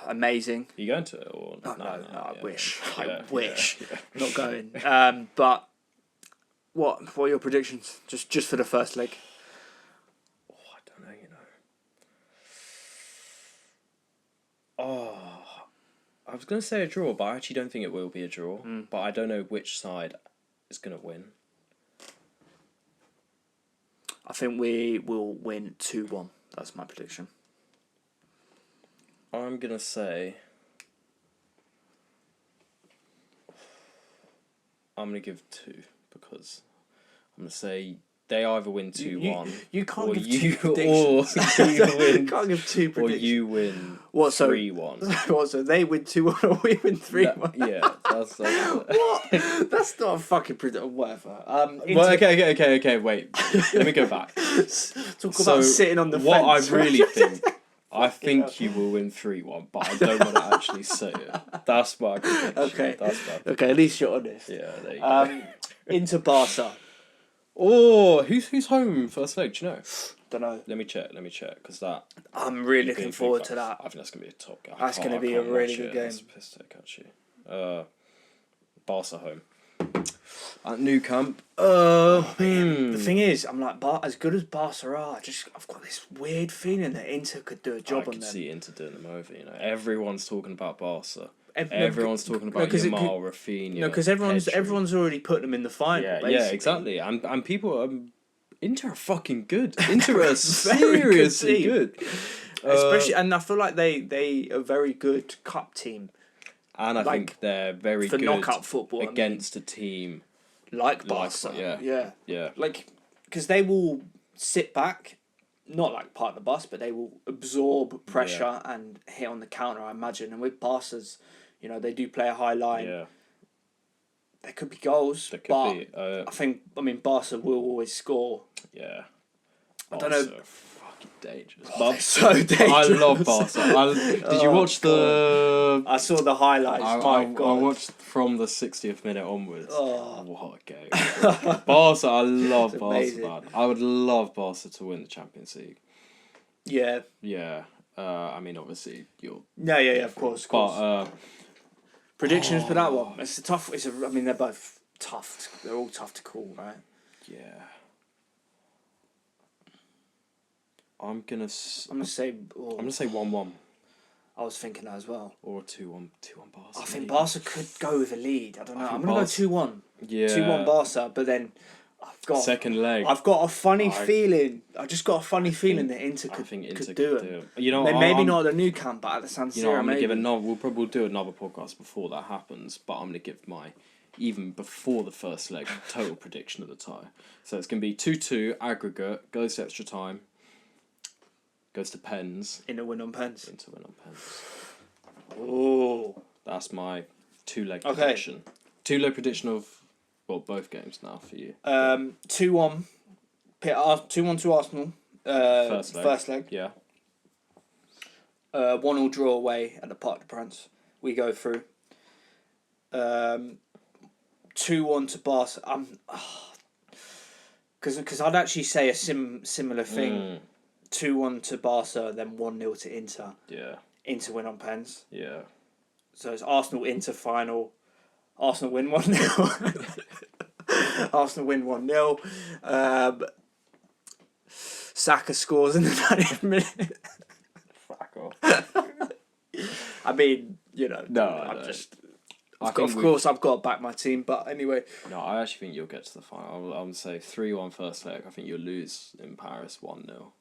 amazing. Are you going to it or? No, I wish. Yeah. I wish. Yeah. Not going. But what are your predictions? Just for the first leg. Oh, I don't know. I was going to say a draw, but I actually don't think it will be a draw. But I don't know which side is going to win. I think we will win 2-1. That's my prediction. I'm going to say... I'm going to give 2 because I'm going to say they either win 2-1 You can't or give you, two predictions. or you win, You can't give two or predictions. you win What, so 3-1. What, so they win 2-1 or we win 3-1? Yeah, that's What? That's not a fucking prediction. Whatever. Well, okay, wait. Let me go back. Talk about sitting on the what fence. I really think, I think you will win 3-1, but I don't want to actually say it. That's my prediction. Okay. That's my Okay, at least you're honest. Yeah, there you go. Into Barca. Oh, who's home first leg? Do you know? Don't know. Let me check. Because that. I'm really looking forward to that. I think that's gonna be a top game. That's gonna be a really good game. That's piss take actually. Barca home. At Nou Camp. The thing is, I'm like, as good as Barca are, I've got this weird feeling that Inter could do a job on them. I could see Inter doing them over. You know, everyone's talking about Barca. Ev- Everyone's talking about Yamal, Rafinha. No, because everyone's already put them in the final. Yeah, basically. yeah, exactly. And people, Inter are fucking good. Inter are seriously good. Especially, and I feel like they are a very good cup team. And I think they're very for good knockout football against a team like Barca. Yeah. Like, because they will sit back, not like part of the bus, but they will absorb pressure and hit on the counter, I imagine. And with Barca's, you know, they do play a high line. Yeah. There could be goals, There could but be. I mean, Barca will always score. Yeah. I don't know. Fucking dangerous. They're so dangerous. I love Barca. Did you watch the... I saw the highlights. My God. I watched from the 60th minute onwards. Oh, what a game. Barca, I love Barca, man. I would love Barca to win the Champions League. Yeah. Yeah. I mean, obviously, you're... Yeah, of course. But... predictions for that one. It's a tough... I mean, they're both tough. They're all tough to call, right? Yeah. I'm gonna say. I'm gonna say 1-1. I was thinking that as well. Or 2-1 Barca. I think Barca could go with a lead. I don't know. I'm gonna go 2-1. Yeah. 2-1 Barca, but then I've got second leg. I've got a funny feeling. I just got a funny feeling that Inter could do it. You know, maybe not at the Nou Camp, but at the San Siro. You know, I'm gonna give We'll probably do another podcast before that happens, but I'm gonna give my even before the first leg total prediction of the tie. So it's gonna be 2-2 aggregate, goes to extra time. Goes to pens. In a win on pens. Into win on pens. Oh. That's my 2-leg prediction. 2-leg prediction of both games now for you. 2-1. 2-1 to Arsenal. First leg. Yeah. 1-1 draw away at the Parc des Princes. We go through. 2-1 to Barca. Because I'd actually say a similar thing. 2-1 to Barca, then 1-0 to Inter. Yeah. Inter win on pens. Yeah. So it's Arsenal-Inter final. Arsenal win 1-0. Arsenal win 1-0. Saka scores in the 90th minute. Fuck off. I mean, you know. Of course, I've got to back my team, but anyway. No, I actually think you'll get to the final. I would say 3-1 first leg. I think you'll lose in Paris 1-0.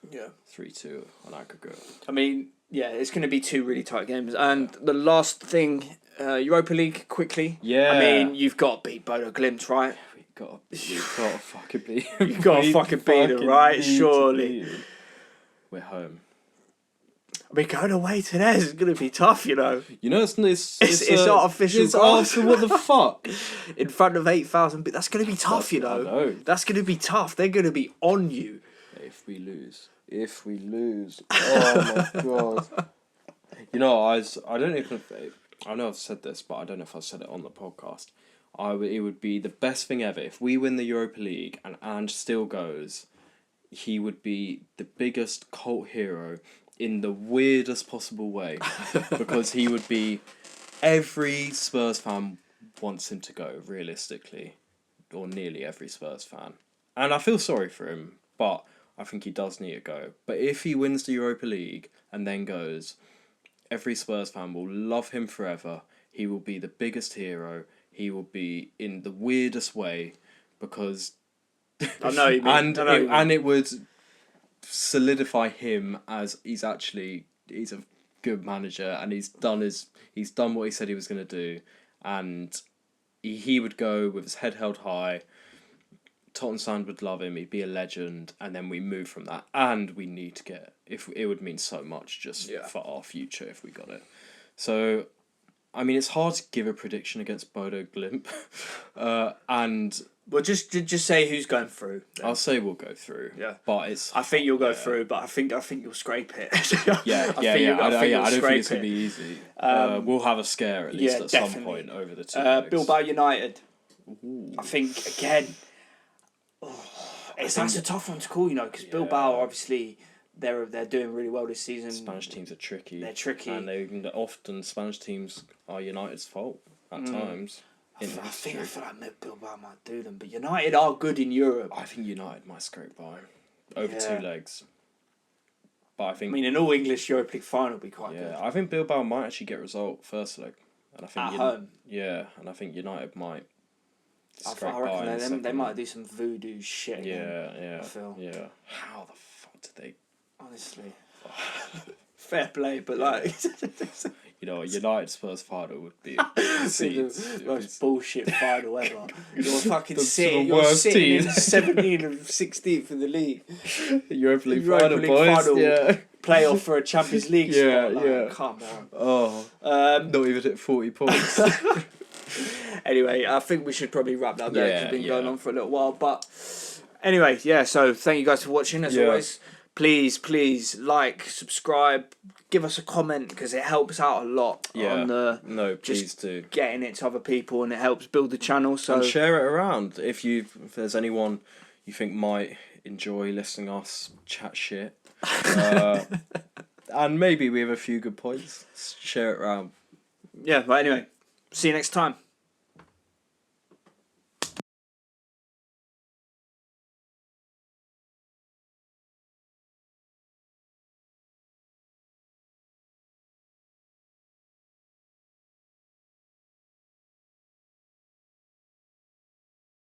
Yeah. 3-2 on aggregate. I mean, yeah, it's going to be two really tight games. And the last thing, Europa League, quickly. Yeah. I mean, you've got to beat Bodo Glimt, right? We've got to fucking beat You've got to fucking beat them, right? Surely. We're home. I mean, going away to theirs is going to be tough, you know. You know, it's not official. It's Arsenal, what the fuck? In front of 8,000, but that's going to be tough, you know. I know. That's going to be tough. They're going to be on you. If we lose, oh my God. You know, I don't know if I know I've said this, but I don't know if I've said it on the podcast. It would be the best thing ever if we win the Europa League and Ange still goes. He would be the biggest cult hero in the weirdest possible way, because he would be every Spurs fan wants him to go, realistically, or nearly every Spurs fan, and I feel sorry for him, but I think he does need to go. But if he wins the Europa League and then goes, every Spurs fan will love him forever. He will be the biggest hero. He will be in the weirdest way because I know you mean. and it would solidify him as he's a good manager, and he's done what he said he was going to do, and he would go with his head held high. Tottenham fan would love him. He'd be a legend, and then we move from that. And we need to get it would mean so much just for our future if we got it. So, I mean, it's hard to give a prediction against Bodo Glimt, and well, just say who's going through. Then. I'll say we'll go through. Yeah, but I think you'll go through, but I think you'll scrape it. I don't think it's gonna be easy. We'll have a scare at least at some point over the two. Bilbao United. Ooh. I think again. That's a tough one to call, because Bilbao obviously they're doing really well this season. Spanish teams are tricky. They're tricky, and often Spanish teams are United's fault at times. I feel like Bilbao might do them, but United are good in Europe. I think United might scrape by over 2 legs. But an all English Europa League final would be quite good. Yeah, I think Bilbao might actually get a result first leg, and I think at home. Yeah, and I think United might. I reckon they might do some voodoo shit. Yeah. I feel. Yeah. How the fuck did they? Honestly, fair play, but a United Spurs final would be the most bullshit final ever. You're fucking sitting in 17th and 16th in the league. Europa League final, boys. Yeah. Playoff for a Champions League spot. Come on. Oh. Not even at 40 points. Anyway, I think we should probably wrap that there because it's been going on for a little while. But anyway, so thank you guys for watching. As always, please like, subscribe, give us a comment because it helps out a lot on please do. Getting it to other people, and it helps build the channel. So and share it around if there's anyone you think might enjoy listening us chat shit. And maybe we have a few good points. Share it around. Yeah, but anyway, see you next time.